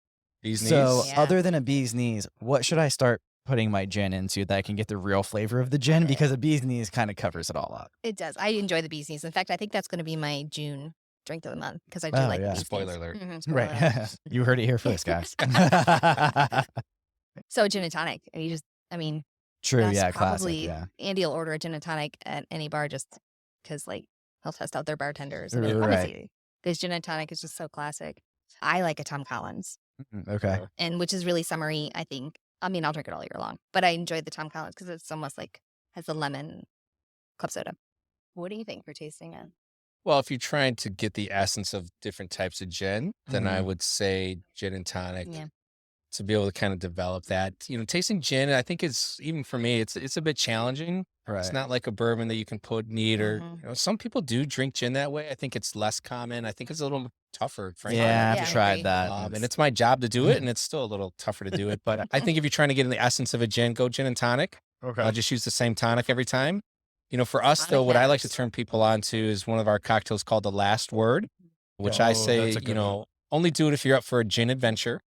These So Yeah. other than a bee's knees, what should I start putting my gin into that I can get the real flavor of the gin? Because a bee's knees kind of covers it all up. It does. I enjoy the bee's knees. In fact, I think that's going to be my June drink of the month, because I do Oh, like yeah. bee's Spoiler knees. alert. Mhm, spoiler alert. Right. You heard it here first, guys. So gin and tonic. True. That's Yeah. Classic. probably Yeah. Andy will order a gin and tonic at any bar just because, like, he'll test out their bartenders. And Right. honestly, this gin and tonic is just so classic. I like a Tom Collins, Okay. and which is really summery, I think. I'll drink it all year long, but I enjoy the Tom Collins because it's almost like has the lemon club soda. What do you think for tasting it? Well, if you're trying to get the essence of different types of gin, then I Mhm. would say gin and tonic Yeah. to be able to kind of develop that. Tasting gin, I think it's, even for me, it's a bit challenging. Right. It's not like a bourbon that you can put neat or, Mhm. some people do drink gin that way. I think it's less common. I think it's a little tougher, frankly. Yeah. I've Yeah, I tried agree. that. And it's my job to do it, and it's still a little tougher to do it. But I think if you're trying to get in the essence of a gin, go gin and tonic. Okay. I'll just use the same tonic every time. For us, Tonic though, what I like to matters. turn people on to is one of our cocktails called the Last Word, which I Oh, say, that's a good one. only do it if you're up for a gin adventure.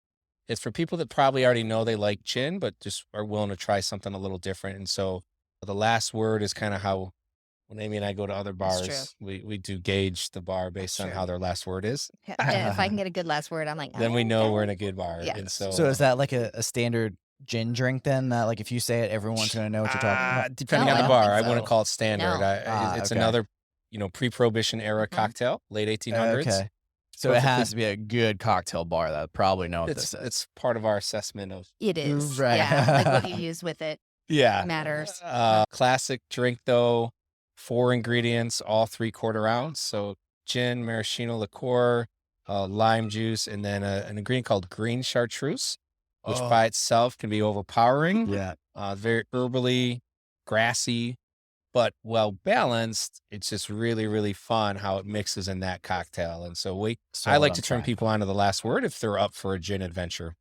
It's for people that probably already know they like gin, but just are willing to try something a little different. And so the Last Word is kind of how, when Amy and I go to other That's bars, we do gauge the bar based on true. how their last word is. Yeah, if I can get a good last word, I'm like, Then we oh, know we're in okay. a good bar. Yeah. And so, So is that like a standard gin drink then? That like if you say it, everyone's going to know what you're talking about? depending No, on I the don't bar, think I wouldn't so. call it standard. No. It's Okay. another, pre-prohibition era Mhm. cocktail, late 1800s. Okay. So it Perfectly- has to be a good cocktail bar that would probably know what It's this is. it's part of our assessment of It is. Right. Yeah. Like what you use with it matters. Classic drink though, 4 ingredients, all 3/4 ounce. So gin, maraschino liqueur, lime juice, and then an ingredient called green chartreuse, which by itself can be overpowering. Yeah. Very herbally, grassy, but well balanced. It's just really, really fun how it mixes in that cocktail. And so I like to turn people on to the last word if they're up for a gin adventure.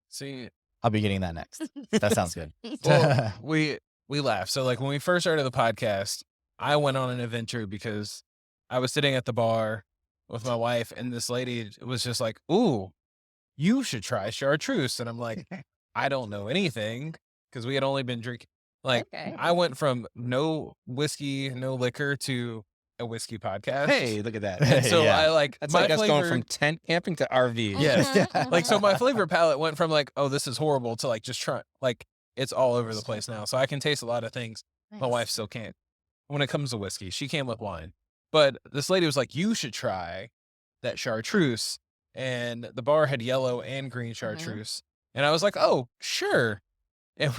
See, I'll be getting that next. That sounds good. well, we laugh. So like when we first started the podcast, I went on an adventure because I was sitting at the bar with my wife, and this lady was just like, "Ooh, you should try chartreuse." And I'm like, I don't know anything because we had only been drinking. Like, I went from no whiskey, no liquor to a whiskey podcast. Hey, look at that. And so that's like us going from tent camping to RV. Yes. Like, so my flavor palette went from like, oh, this is horrible to like just trying, like, it's all over the place now. So I can taste a lot of things. My wife still can't. When it comes to whiskey, she can with wine. But this lady was like, you should try that chartreuse. And the bar had yellow and green chartreuse. And I was like, oh, sure. And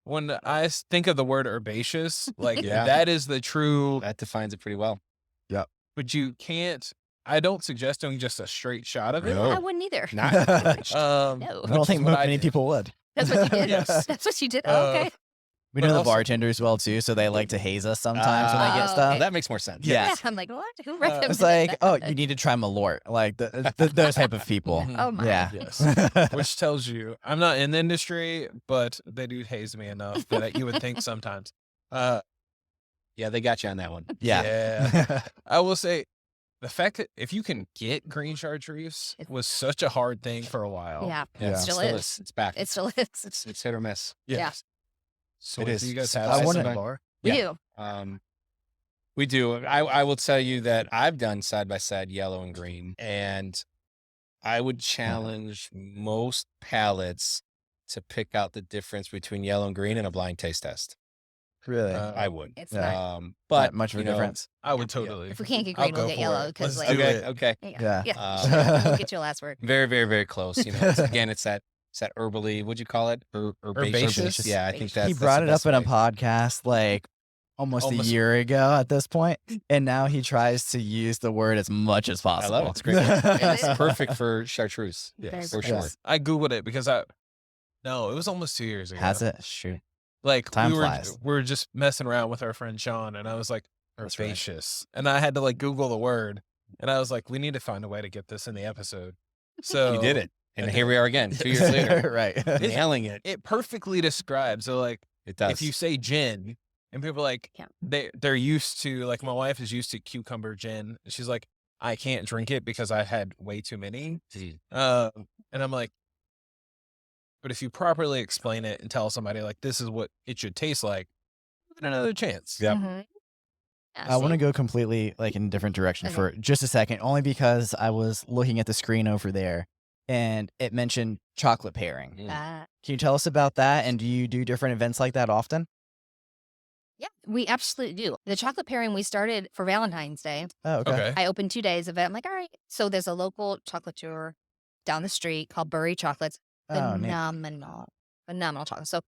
when I think of the word herbaceous, like that is the true. That defines it pretty well. Yep. But you can't, I don't suggest doing just a straight shot of it. No. I wouldn't either. Not No. I don't think many people would. That's what you did. Yes. That's what you did. Oh, okay. We But know the also- bartenders well too, so they like to haze us sometimes when they get Oh, stuff. okay. that makes more sense. Yeah. I'm like, what? Who recommended It's like, that? oh, you need to try Malort, like those type of people. Oh my. Yeah. Yes. Which tells you I'm not in the industry, but they do haze me enough that you would think sometimes. Yeah, they got you on that one. Yeah. I will say the fact that if you can get green chartreuse was such a hard thing for a while. Yeah. Yeah. It still is. It's back. It still is. It's hit or miss. Yeah. So It do is. you guys So have I that? wanna- We Yeah. do. We do. I will tell you that I've done side by side yellow and green, and I would challenge most palates to pick out the difference between yellow and green in a blind taste test. Really? I would. It's Yeah. not. But Not much of a you know, difference. I would totally. If we can't get I'll green, we'll go get for yellow it. because Let's like do it. Okay. Yeah. We'll get your last word. Very, very, very close. You know, it's that herbally. What'd you call it? Herbaceous? Yeah, I think that's. He that's brought the it up best in a way. podcast like almost a year ago at this point, and now he tries to use the word as much as I possible. love it. It's great. It's perfect for chartreuse. Yes. For sure. I Googled it because it was almost 2 years ago. Has it? Shoot. Like Time we flies. were just messing around with our friend Sean, and I was like, That's right. herbaceous. And I had to like Google the word, and I was like, we need to find a way to get this in the episode. So You did it. And here we are again, 2 years later. Right. Nailing it. It perfectly describes. So like, It does. if you say gin, and people are like, Yeah. they're used to, like, my wife is used to cucumber gin. She's like, I can't drink it because I had way too many. And I'm like, but if you properly explain it and tell somebody like this is what it should taste like, give it another chance. Yep. Mhm. Yeah, I want to see? go completely like in a different direction Okay. for just a second, only because I was looking at the screen over there and it mentioned chocolate pairing. Uh, Can you tell us about that? And do you do different events like that often? yeah, we absolutely do. The chocolate pairing we started for Valentine's Day. Oh, okay. Okay. I opened 2 days of it. I'm like, all right. So there's a local chocolatier down the street called Bury Chocolates. Oh, neat. Phenomenal chocolate. So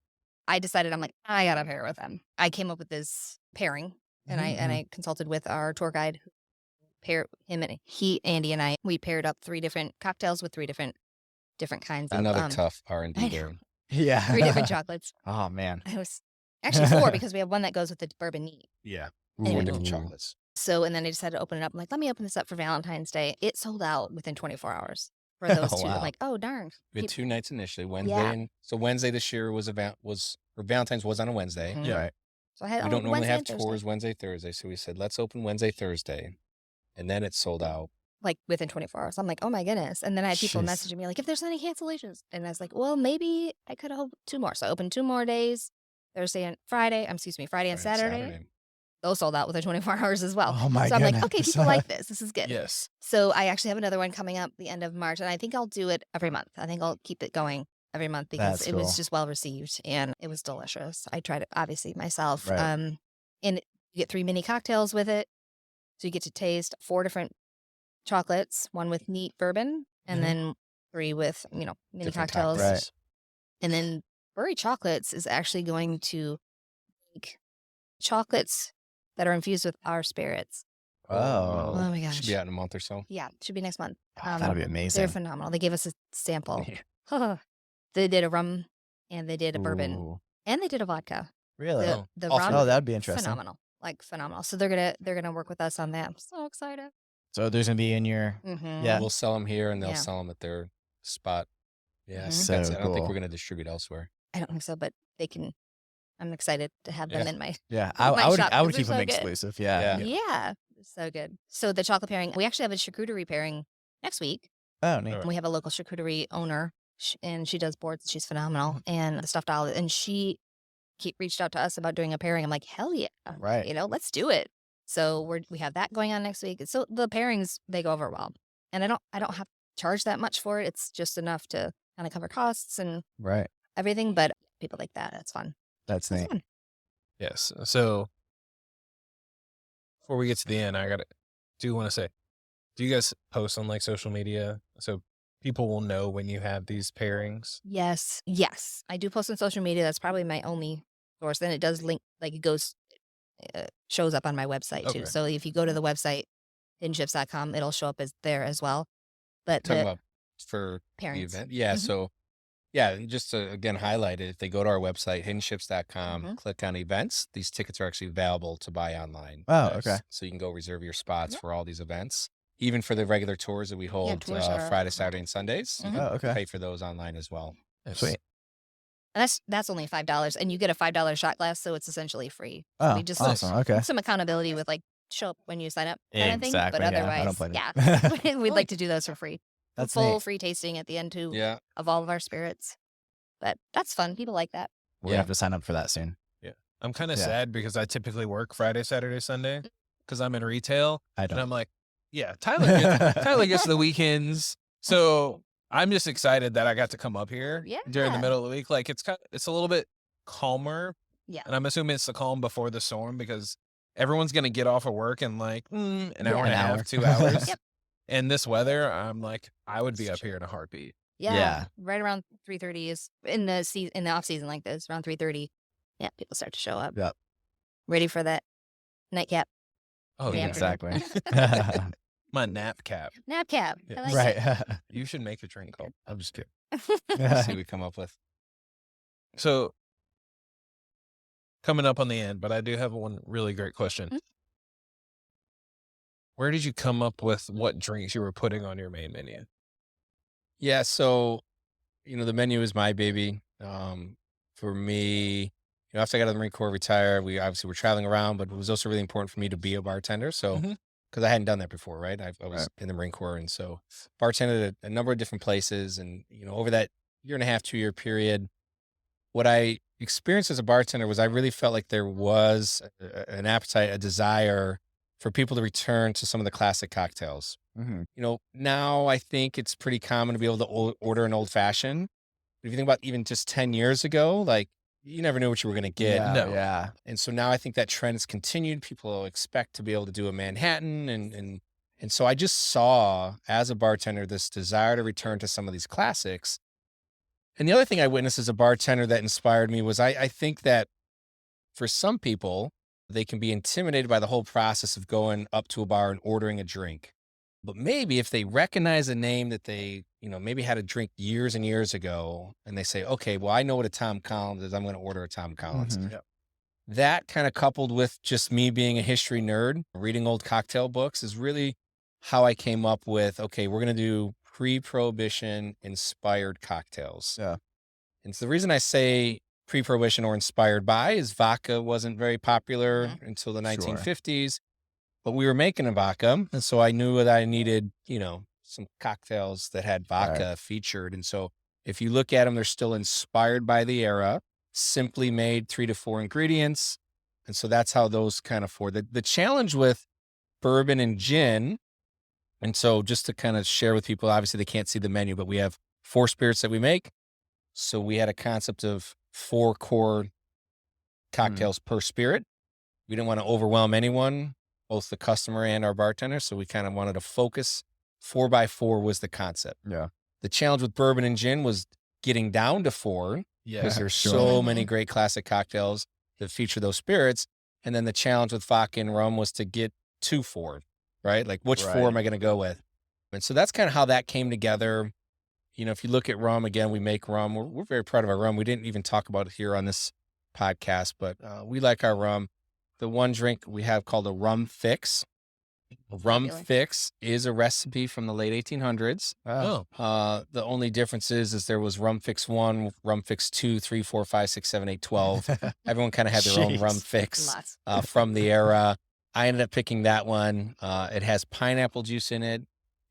I decided, I'm like, I gotta pair with them. I came up with this pairing, and I consulted with our tour guide. Andy and I, we paired up 3 different cocktails with 3 different kinds of Another tough I R&D know. there. Yeah. 3 different chocolates. Oh, man. It was actually 4 because we have one that goes with the bourbon neat. Yeah. Anyway. 4 different chocolates. So, and then I decided to open it up. I'm like, let me open this up for Valentine's Day. It sold out within 24 hours for those Oh, 2. wow. I'm like, oh, darn. We had 2 nights initially, Wednesday Yeah. and so Wednesday this year was Valentine's was on a Wednesday. Mhm. Yeah. Right. So I had We don't normally Wednesday have and Thursday. tours Wednesday, Thursday. So we said, let's open Wednesday, Thursday. And then it sold out. Like within 24 hours. I'm like, oh my goodness. And then I had people Jeez. messaging me like, if there's any cancellations. And I was like, well, maybe I could have 2 more. So I opened 2 more days, Friday and Saturday. Saturday. Those sold out within 24 hours as well. Oh, my so I'm like, goodness. okay, people like this. This is good. Yes. So I actually have another one coming up the end of March. And I think I'll do it every month. I think I'll keep it going every month because That's it cool. was just well received and it was delicious. I tried it obviously myself. Right. And you get 3 mini cocktails with it. So you get to taste 4 different chocolates, 1 with neat bourbon, and then 3 with, mini Different cocktails. Right. And then Bury Chocolates is actually going to make chocolates that are infused with our spirits. Oh. Oh my gosh. Should be out in a month or so. Yeah, should be next month. Oh, that'll be They're amazing. phenomenal. They gave us a sample. Yeah. They did a rum and they did a bourbon Ooh. and they did a vodka. Really? The All rum, Oh, that'd be interesting. phenomenal. So they're gonna work with us on that. I'm so excited. So there's gonna be in your Mm-hmm. Yeah. We'll sell them here and they'll Yeah. sell them at their spot. Yeah, I, Mhm. think So that's it. I don't think cool. we're going to distribute elsewhere. I don't think so, but they can. I'm excited to have them Yeah. in my. Yeah, My I would shop, I would 'cause they're keep them so good. exclusive. Yeah. Yeah, so good. So the chocolate pairing, we actually have a charcuterie pairing next week. Oh, neat. All right. We have a local charcuterie owner, and she does boards. She's phenomenal, and the stuffed olive. And she reached out to us about doing a pairing. I'm like, hell yeah, Right. let's do it. So we have that going on next week. So the pairings, they go over well, and I don't have to charge that much for it. It's just enough to kind of cover costs and Right. everything. But people like that. That's fun. That's That's neat. fun. Yes. So before we get to the end, do want to say, do you guys post on like social media so people will know when you have these pairings? Yes. I do post on social media. That's probably my only source. Then it does link, like it goes, shows up on my website too. Okay. So if you go to the website, hiddenchips.com, it'll show up as there as well. But Talking the about for the pairings. event. Yeah. Mhm. So, yeah, just to again highlight it, if they go to our website, hiddenships.com, Mhm. click on events, these tickets are actually available to buy online. Oh, okay. So you can go reserve your spots Yep. for all these events, even for the regular tours that we hold tours are- Friday, Saturday, and Sundays. You Mhm. can Oh, okay. pay for those online as well. Sweet. And that's only $5, and you get a $5 shot glass, so it's essentially free. Oh, we just awesome. Okay. some accountability with like show up when you sign up kind of thing. Exactly, But yeah, I otherwise, don't blame you. yeah, we'd like to do those for free. That's Full neat. free tasting at the end too Yeah. of all of our spirits. But that's fun. People like that. We're gonna have to sign up for that soon. I'm kind of Yeah. sad because I typically work Friday, Saturday, Sunday because I'm in retail. I And don't. I'm like, yeah, Tyler gets the weekends. So I'm just excited that I got to come up here during the Yeah. middle of the week. Like it's a little bit calmer. Yeah. And I'm assuming it's the calm before the storm because everyone's going to get off of work in like an hour and a An hour. half, 2 hours. Yep. And this weather, I'm like, I would be up here in a heartbeat. Yeah. Right around 3:30 is in the off season like this, around 3:30. Yeah, people start to show up. Yep. Ready for that nightcap. Oh, Yeah. yeah. Exactly. My nap cap. Nap cap. Yeah. I like Right. it. You should make a drink called. I'm just kidding. See what we come up with. So coming up on the end, but I do have one really great question. Mhm. Where did you come up with what drinks you were putting on your main menu? Yeah, so the menu is my baby. For me, after I got out of the Marine Corps, retired, we obviously were traveling around, but it was also really important for me to be a bartender. So, Mhm. because I hadn't done that before, right? I was Right. in the Marine Corps, and so bartended at a number of different places. And over that year and a half, 2-year period, what I experienced as a bartender was I really felt like there was an appetite, a desire for people to return to some of the classic cocktails. hmm Now I think it's pretty common to be able to order an old fashioned. If you think about even just 10 years ago, like you never knew what you were going to get. Yeah. No. Yeah. And so now I think that trend has continued. People expect to be able to do a Manhattan. And so I just saw as a bartender this desire to return to some of these classics. And the other thing I witnessed as a bartender that inspired me was I think that for some people, they can be intimidated by the whole process of going up to a bar and ordering a drink. But maybe if they recognize a name that they, maybe had a drink years and years ago, and they say, okay, well, I know what a Tom Collins is. I'm going to order a Tom Collins. Mhm. That kind of coupled with just me being a history nerd, reading old cocktail books is really how I came up with, okay, we're going to do pre-prohibition inspired cocktails. Yeah. And so the reason I say pre-prohibition or inspired by is vodka wasn't very popular until the 1950s, but we were making a vodka. And so I knew that I needed, some cocktails that had vodka featured. And so if you look at them, they're still inspired by the era, simply made 3 to 4 ingredients. And so that's how those kind of form. The challenge with bourbon and gin, and so just to kind of share with people, obviously they can't see the menu, but we have 4 spirits that we make. So we had a concept of 4 core cocktails per spirit. We didn't want to overwhelm anyone, both the customer and our bartender. So we kind of wanted to focus. 4x4 was the concept. Yeah. The challenge with bourbon and gin was getting down to 4 because there's sure. so many great classic cocktails that feature those spirits. And then the challenge with vodka and rum was to get to 4. right? Like which four am I going to go with? And so that's kind of how that came together. If you look at rum, again, we make rum. We're very proud of our rum. We didn't even talk about it here on this podcast, but we like our rum. The one drink we have called a rum fix. A rum fix is a recipe from the late 1800s. The only difference is there was rum fix 1, rum fix 2, 3, 4, 5, 6, 7, 8, 12. Everyone kind of had their own rum fix from the era. I ended up picking that one. It has pineapple juice in it.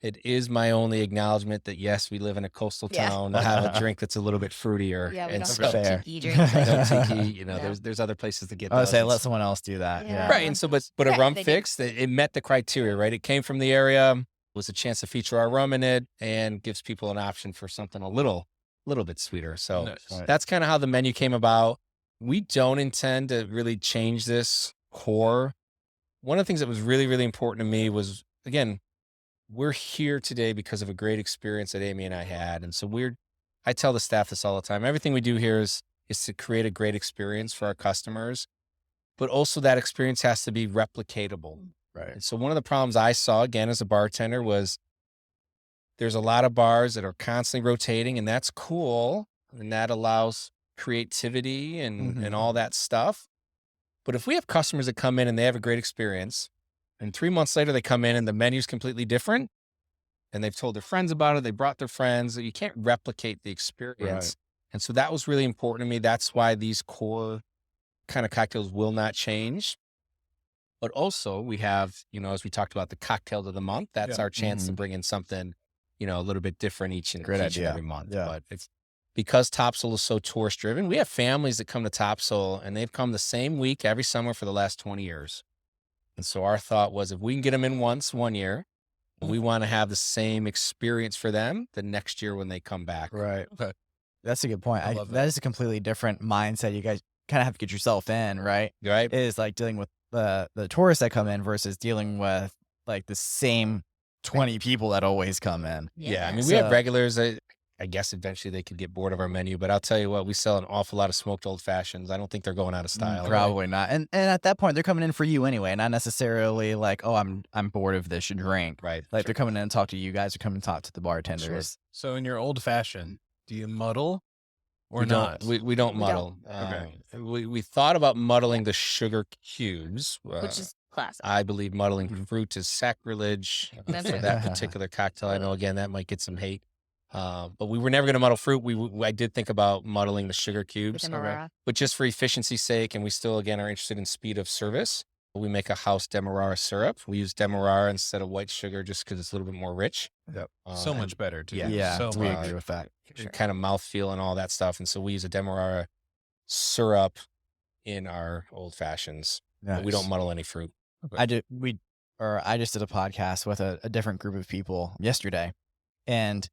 It is my only acknowledgement that, yes, we live in a coastal town. We'll have a drink that's a little bit fruitier. Yeah, we and don't so, have tiki drinks. tiki, there's other places to get those. I would say let someone else do that. Yeah. Right. And so, but a rum fix, it met the criteria, right? It came from the area, was a chance to feature our rum in it, and gives people an option for something a little bit sweeter. So that's kind of how the menu came about. We don't intend to really change this core. One of the things that was really, really important to me was, again, we're here today because of a great experience that Amy and I had. And so I tell the staff this all the time. Everything we do here is to create a great experience for our customers, but also that experience has to be replicatable. Right. And so one of the problems I saw, again, as a bartender was there's a lot of bars that are constantly rotating, and that's cool. And that allows creativity and all that stuff. But if we have customers that come in and they have a great experience, and 3 months later, they come in and the menu's completely different, and they've told their friends about it. They brought their friends. You can't replicate the experience. Right. And so that was really important to me. That's why these core kind of cocktails will not change. But also we have, as we talked about, the cocktail of the month. That's our chance to bring in something, a little bit different each and every month. Yeah. But it's because Topsail is so tourist driven. We have families that come to Topsail, and they've come the same week every summer for the last 20 years. And so our thought was, if we can get them in one year, we want to have the same experience for them the next year when they come back. Right. Okay. That's a good point. That is a completely different mindset you guys kind of have to get yourself in, right? Right. It is like dealing with the tourists that come in versus dealing with like the same 20 people that always come in. Yeah. I mean, we have regulars that I guess eventually they could get bored of our menu, but I'll tell you what, we sell an awful lot of smoked old fashions. I don't think they're going out of style. Probably not. And at that point, they're coming in for you anyway, not necessarily like, oh, I'm bored of this drink. Right. Like they're coming in and talk to you guys, or coming to talk to the bartenders. Sure. So in your old fashioned, do you muddle or not? We don't muddle. Okay. We thought about muddling the sugar cubes, which is classic. I believe muddling fruit is sacrilege for that particular cocktail. I know, again, that might get some hate. But we were never going to muddle fruit. I did think about muddling the sugar cubes, but just for efficiency's sake, and we still, again, are interested in speed of service. We make a house Demerara syrup. We use Demerara instead of white sugar just because it's a little bit more rich. Yep. So much better, too. Yeah, so we agree with that. Sure. Kind of mouthfeel and all that stuff. And so we use a Demerara syrup in our old fashions. Nice. But we don't muddle any fruit. Okay. I just did a podcast with a different group of people yesterday, and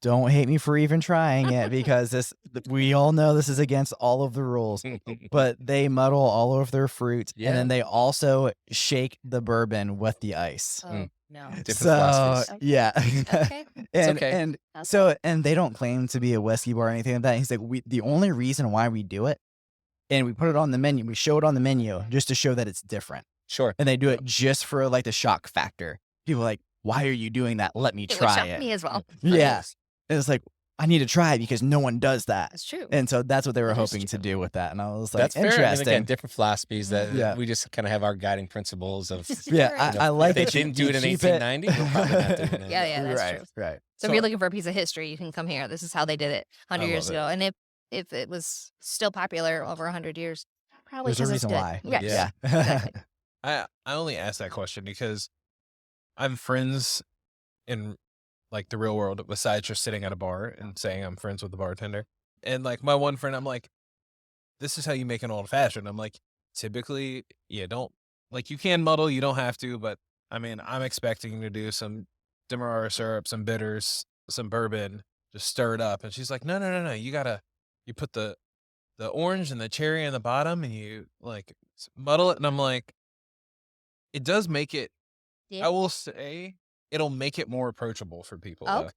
don't hate me for even trying it because we all know this is against all of the rules, but they muddle all of their fruit, and then they also shake the bourbon with the ice. Oh, no. So, yeah. Okay. And they don't claim to be a whiskey bar or anything like that. He's like, the only reason why we do it, and we put it on the menu, we show it on the menu just to show that it's different. Sure. And they do it just for like the shock factor. People are like, why are you doing that? Let me try it. Me as well. Yeah. And it's like, I need to try it because no one does that. That's true. And so that's what they were hoping to do with that. And I was like, that's interesting. Fair. I mean, again, different philosophies that we just kind of have our guiding principles of. I like that. If they didn't do it in 1890, we're probably not doing it. Yeah, that's true. Right. So if you're looking for a piece of history, you can come here. This is how they did it 100 years ago. And if it was still popular over 100 years, probably there's a reason why. Yes. Yeah. Exactly. I only asked that question because I'm friends in like the real world, besides just sitting at a bar and saying I'm friends with the bartender. And like my one friend, I'm like, this is how you make an old fashioned. I'm like, typically, don't like, you can muddle, you don't have to, but I mean, I'm expecting to do some Demerara syrup, some bitters, some bourbon, just stir it up. And she's like, no, you put the orange and the cherry in the bottom and you like muddle it. And I'm like, it does make it, I will say, it'll make it more approachable for people though,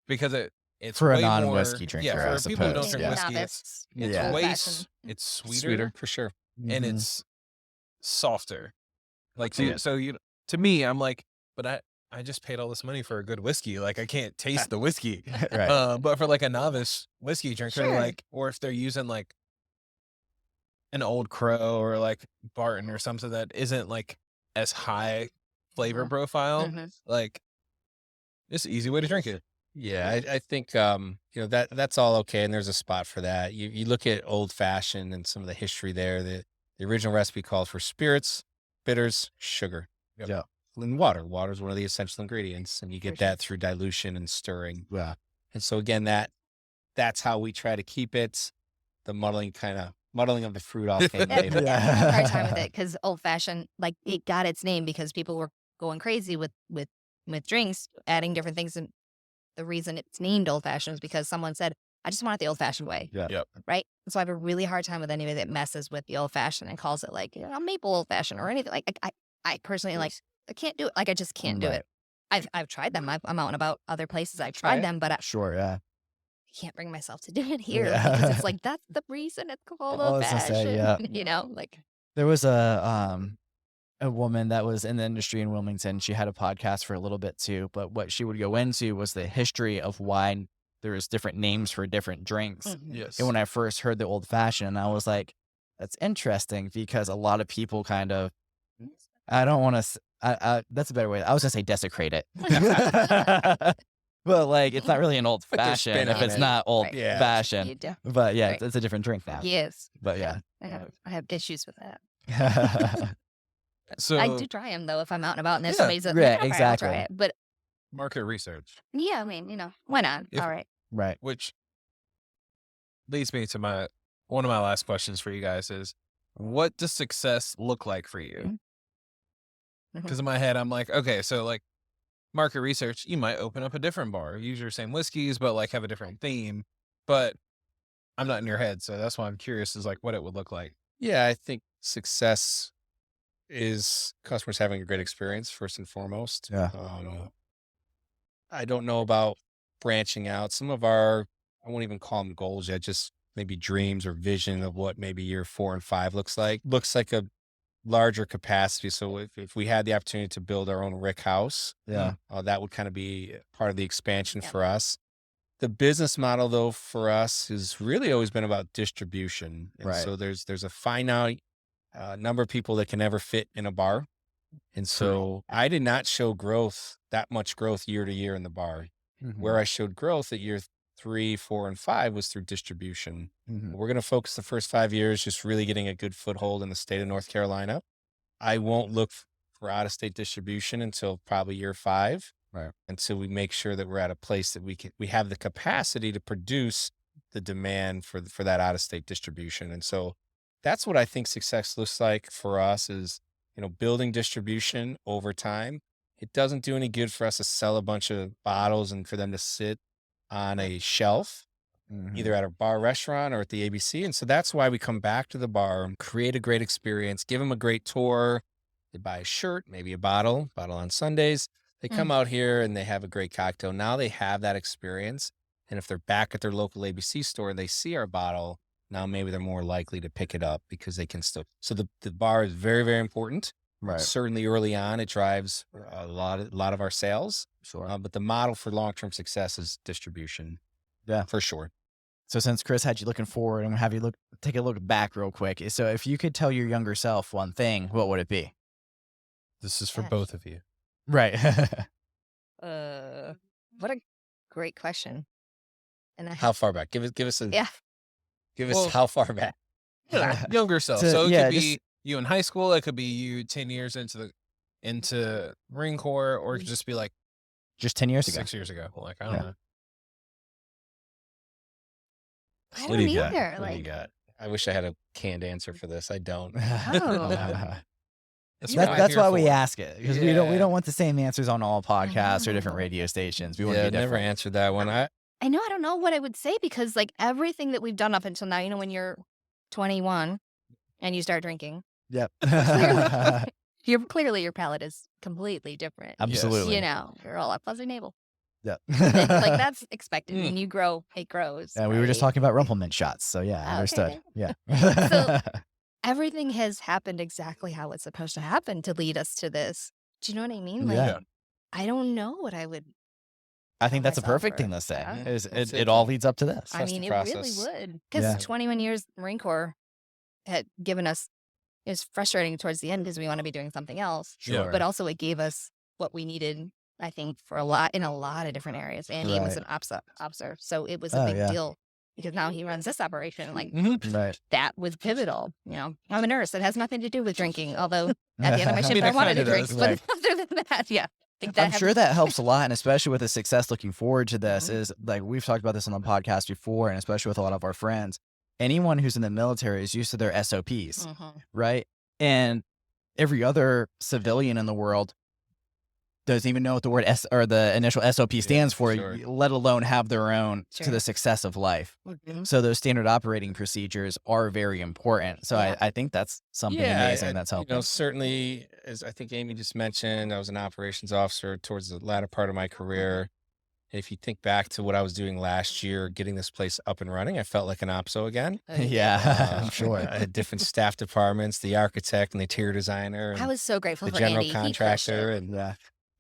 because it's for way a non-whiskey drinker. Yeah, for people who don't drink whiskey, novice. It's it's sweeter for sure, and it's softer. Like so you to me, I'm like, but I just paid all this money for a good whiskey. Like, I can't taste the whiskey. Right. But for like a novice whiskey drinker, Sure. like, or if they're using like an Old Crow or like Barton or something that isn't like as high flavor profile, like, it's an easy way to drink it. Yeah, I think that's all okay, and there's a spot for that. You look at old fashioned and some of the history there. The original recipe called for spirits, bitters, sugar, Yep. and water. Water is one of the essential ingredients, and you get that through dilution and stirring. Yeah. And so again, that's how we try to keep it. The muddling of the fruit all came later. I have a hard time with it because old fashioned, like it got its name because people were going crazy with drinks, adding different things, and the reason it's named old fashioned is because someone said, "I just want it the old fashioned way." Yeah. Yep. Right. So I have a really hard time with anybody that messes with the old fashioned and calls it like maple old fashioned or anything. Like I personally like I can't do it. Like I just can't do it. I've tried them. I'm out and about other places. I've tried them, but I can't bring myself to do it here because it's like that's the reason it's called old fashioned. Like there was a woman that was in the industry in Wilmington. She had a podcast for a little bit too, but what she would go into was the history of why there's different names for different drinks. Yes. And when I first heard the old fashioned, I was like, that's interesting because a lot of people kind of, I don't want to, that's a better way. I was going to say desecrate it. But like, it's not really an old fashioned if it's not old fashioned. But yeah, it's a different drink now. Yes. But yeah. I have issues with that. So I do try them though if I'm out and about and there's somebody's like, right, "Okay, exactly. I'll try it." But market research, yeah, I mean, why not? All right. Right. which leads me to one of my last questions for you guys is, what does success look like for you? Because in my head, I'm like, okay, so like market research, you might open up a different bar, use your same whiskeys, but like have a different theme. But I'm not in your head, so that's why I'm curious is like what it would look like. Yeah, I think success is customers having a great experience first and foremost. Yeah. I don't know about branching out. Some of I won't even call them goals yet, just maybe dreams or vision of what maybe year 4 and 5 looks like. Looks like a larger capacity. So if we had the opportunity to build our own rick house, that would kind of be part of the expansion for us. The business model, though, for us has really always been about distribution. And so there's a finite number of people that can ever fit in a bar. And so I did not show that much growth year to year in the bar. Where I showed growth at year 3, 4, and 5 was through distribution. We're going to focus the first 5 years just really getting a good foothold in the state of North Carolina. I won't look for out-of-state distribution until probably year 5. Right. Until we make sure that we're at a place that we have the capacity to produce the demand for that out-of-state distribution. And so that's what I think success looks like for us is, building distribution over time. It doesn't do any good for us to sell a bunch of bottles and for them to sit on a shelf, either at a bar restaurant or at the ABC. And so that's why we come back to the bar and create a great experience, give them a great tour. They buy a shirt, maybe a bottle on Sundays. They come out here and they have a great cocktail. Now they have that experience. And if they're back at their local ABC store and they see our bottle, now maybe they're more likely to pick it up because they can still. So the bar is very, very important. Right. Certainly early on, it drives a lot of our sales. Sure. But the model for long-term success is distribution. Yeah, for sure. So since Chris had you looking forward, I'm gonna have you take a look back real quick. So if you could tell your younger self one thing, what would it be? This is for both of you. Right. What a great question. And how far back? Give us how far back? Younger self. So it could be you in high school. It could be you 10 years into Marine Corps, or it could just be like just 10 years ago, 6 years ago. Like I don't know. I don't either. What do you got? I wish I had a canned answer for this. I don't. Oh. That's why we ask it, because we don't want the same answers on all podcasts or different radio stations. We want to be different. Never answered that one. I don't know what I would say, because like everything that we've done up until now, when you're 21 and you start drinking. Yep. Clearly your palate is completely different. Absolutely. You're all up fuzzy navel. Yep. Like that's expected. When you grow, it grows. Yeah, we were just talking about Rumpelmint shots, so yeah, I understood. Okay. Yeah. So everything has happened exactly how it's supposed to happen to lead us to this Do you know what I mean? Like, Yeah. I don't know what I would. I think that's a myself perfect for. thing to say. Yeah. Is That's it it. all leads up to this. I Trust mean, the it really process. would. Because Yeah. 21 years Marine Corps had given us, it was frustrating towards the end because we want to be doing something else. Sure. But also it gave us what we needed, I think, for in a lot of different areas. Andy was an officer. So it was a big deal because now he runs this operation. Like, Right. that was pivotal. You know, I'm a nurse. It has nothing to do with drinking. Although at the end of my shift, I it wanted to kinda drink. does. But other than that, yeah. I think that I'm sure that helps a lot, and especially with the success looking forward to this is like we've talked about this on the podcast before, and especially with a lot of our friends. Anyone who's in the military is used to their SOPs, right? And every other civilian in the world doesn't even know what the word S or the initial SOP stands for, sure. let alone have their own to Sure. the success of life. Mhm. So those standard operating procedures are very important. So Yeah. I think that's something amazing that's helping. Certainly, as I think Amy just mentioned, I was an operations officer towards the latter part of my career. If you think back to what I was doing last year, getting this place up and running, I felt like an OPSO again. Yeah, I'm sure. I had different staff departments, the architect and the interior designer, I and was so grateful the for general Andy. He crushed contractor, it. and Yeah.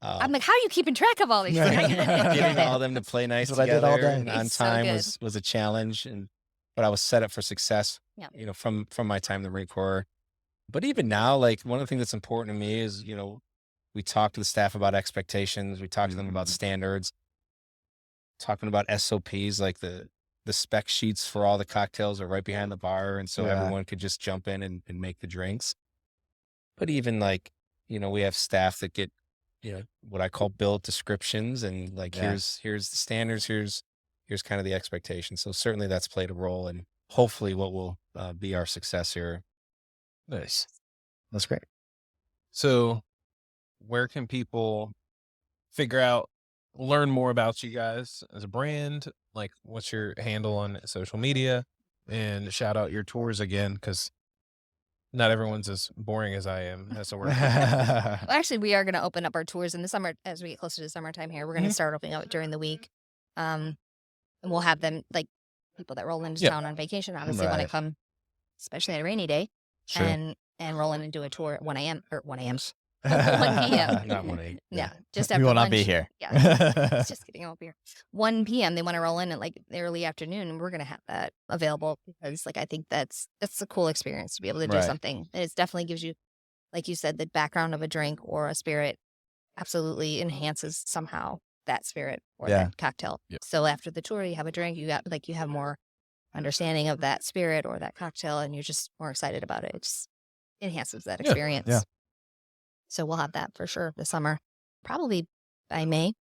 I'm like, how are you keeping track of all these things? getting all them to play nice That's what I did all together day. and on He's so time good. was a challenge, but I was set up for success. Yeah. You know, from my time in the Marine Corps. But even now, like one of the things that's important to me is, we talk to the staff about expectations, we talk to them about standards, talking about SOPs, like the spec sheets for all the cocktails are right behind the bar, and so everyone could just jump in and make the drinks. But even like, we have staff that get, what I call build descriptions, and like here's the standards, here's kind of the expectations. So certainly that's played a role, and hopefully what will be our success here. Nice. That's great. So where can people learn more about you guys as a brand? Like, what's your handle on social media? And shout out your tours again, because not everyone's as boring as I am. Has to work. Well, actually, we are going to open up our tours in the summer as we get closer to summertime here. We're going to start opening up during the week. And we'll have them, like, people that roll into town on vacation obviously want to come, especially on a rainy day, and roll in and do a tour at 1 a.m. or 1 a.m. 1 p.m. Not 1 a.m. Yeah, just after We will not lunch. be here. Yeah, just kidding. I won't be here. 1 p.m. They want to roll in at like the early afternoon, and we're gonna have that available because, like, I think that's a cool experience to be able to do something. And it definitely gives you, like you said, the background of a drink or a spirit. Absolutely enhances somehow that spirit or that cocktail. Yeah. So after the tour, you have a drink. You have more understanding of that spirit or that cocktail, and you're just more excited about it. It just enhances that experience. Yeah. So we'll have that for sure this summer. Probably by May,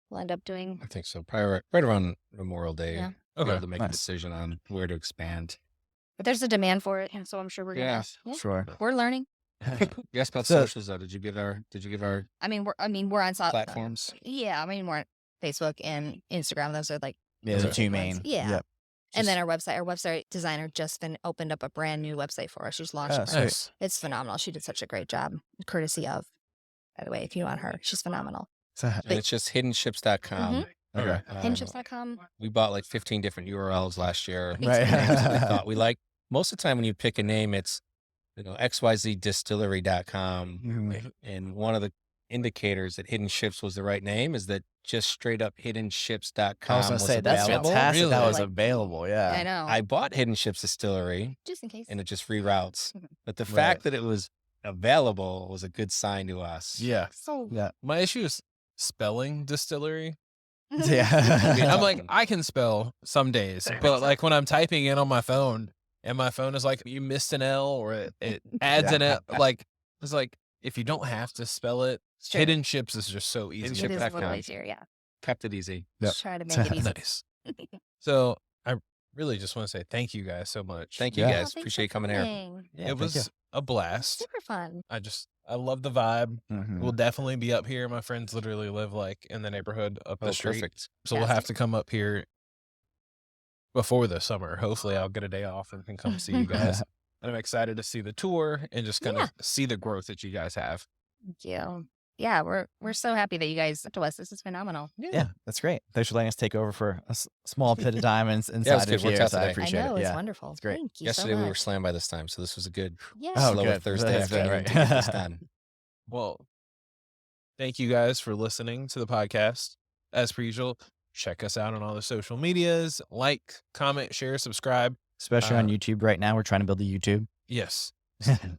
we'll end up doing. I think so. Probably right around Memorial Day. Yeah. Be able Okay. to make a decision on where to expand. But there's a demand for it, and so I'm sure we're gonna. Yeah. Sure. We're learning. You asked about So- socials though. Did you give our I mean, we're on platforms? Yeah, I mean, we're on Facebook and Instagram. Those are like Yeah, the Okay. two main. Yeah. Yep. and then our website designer just opened up a brand new website for us. She's launched Oh, it. sweet. Nice. It's phenomenal. She did such a great job, courtesy of. By the way, if you want her, she's phenomenal. And it's just hiddenships.com. Okay. Hiddenchips.com. We bought like 15 different URLs last year. Right. Names that we thought we liked. Most of the time when you pick a name, it's xyzdistillery.com. Mhm. And one of the indicators that Hidden Ships was the right name is that just straight up hiddenships.com I was gonna say that's available. fantastic. That Really? was Like- available. Yeah. I know. I bought Hidden Ships Distillery just in case. and it just reroutes. Mhm. But the Right. fact that it was available was a good sign to us. Yeah. So Yeah. My issue is spelling distillery. Yeah. I'm like, I can spell some days, but like when I'm typing in on my phone and my phone is like, you missed an L or it adds an L, like, it's like, if you don't have to spell it, It's true. Hidden Ships is just so Hidden easy. Ship It is a little background. easier, yeah. Kept it easy. Yep. Just try to make it easy. Nice. So I really just want to say thank you guys so much. Thank you Yeah. Oh, guys. thanks for Appreciate you coming here. coming. Yeah, It thank was you. a blast. Super fun. I love the vibe. Mhm. We'll definitely be up here. My friends literally live like in the neighborhood up the Oh, street. perfect. So we'll have to come up here before the summer. Hopefully I'll get a day off and can come see you guys. And I'm excited to see the tour and just kind of see the growth that you guys have. Thank you. Yeah, we're so happy that you guys to us. This is phenomenal. Yeah, that's great. Thanks for letting us take over for a small bit of time inside good. of Worked here. out So I today. appreciate I know, it. it's Yeah. wonderful. It's great. Thank you Yesterday so we much. were slammed by this time, so this was a good Yeah. Oh, slower good. Thursday That's good, afternoon right. to get this done. Well, Thank you guys for listening to the podcast. As per usual, check us out on all the social medias. Like, comment, share, subscribe. Especially on YouTube right now. We're trying to build a YouTube. Yes.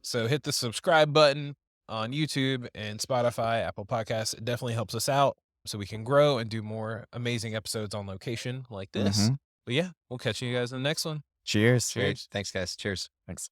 So hit the subscribe button on YouTube and Spotify, Apple Podcasts. It definitely helps us out so we can grow and do more amazing episodes on location like this. But yeah, we'll catch you guys in the next one. Cheers. Cheers. Thanks, guys. Cheers. Thanks.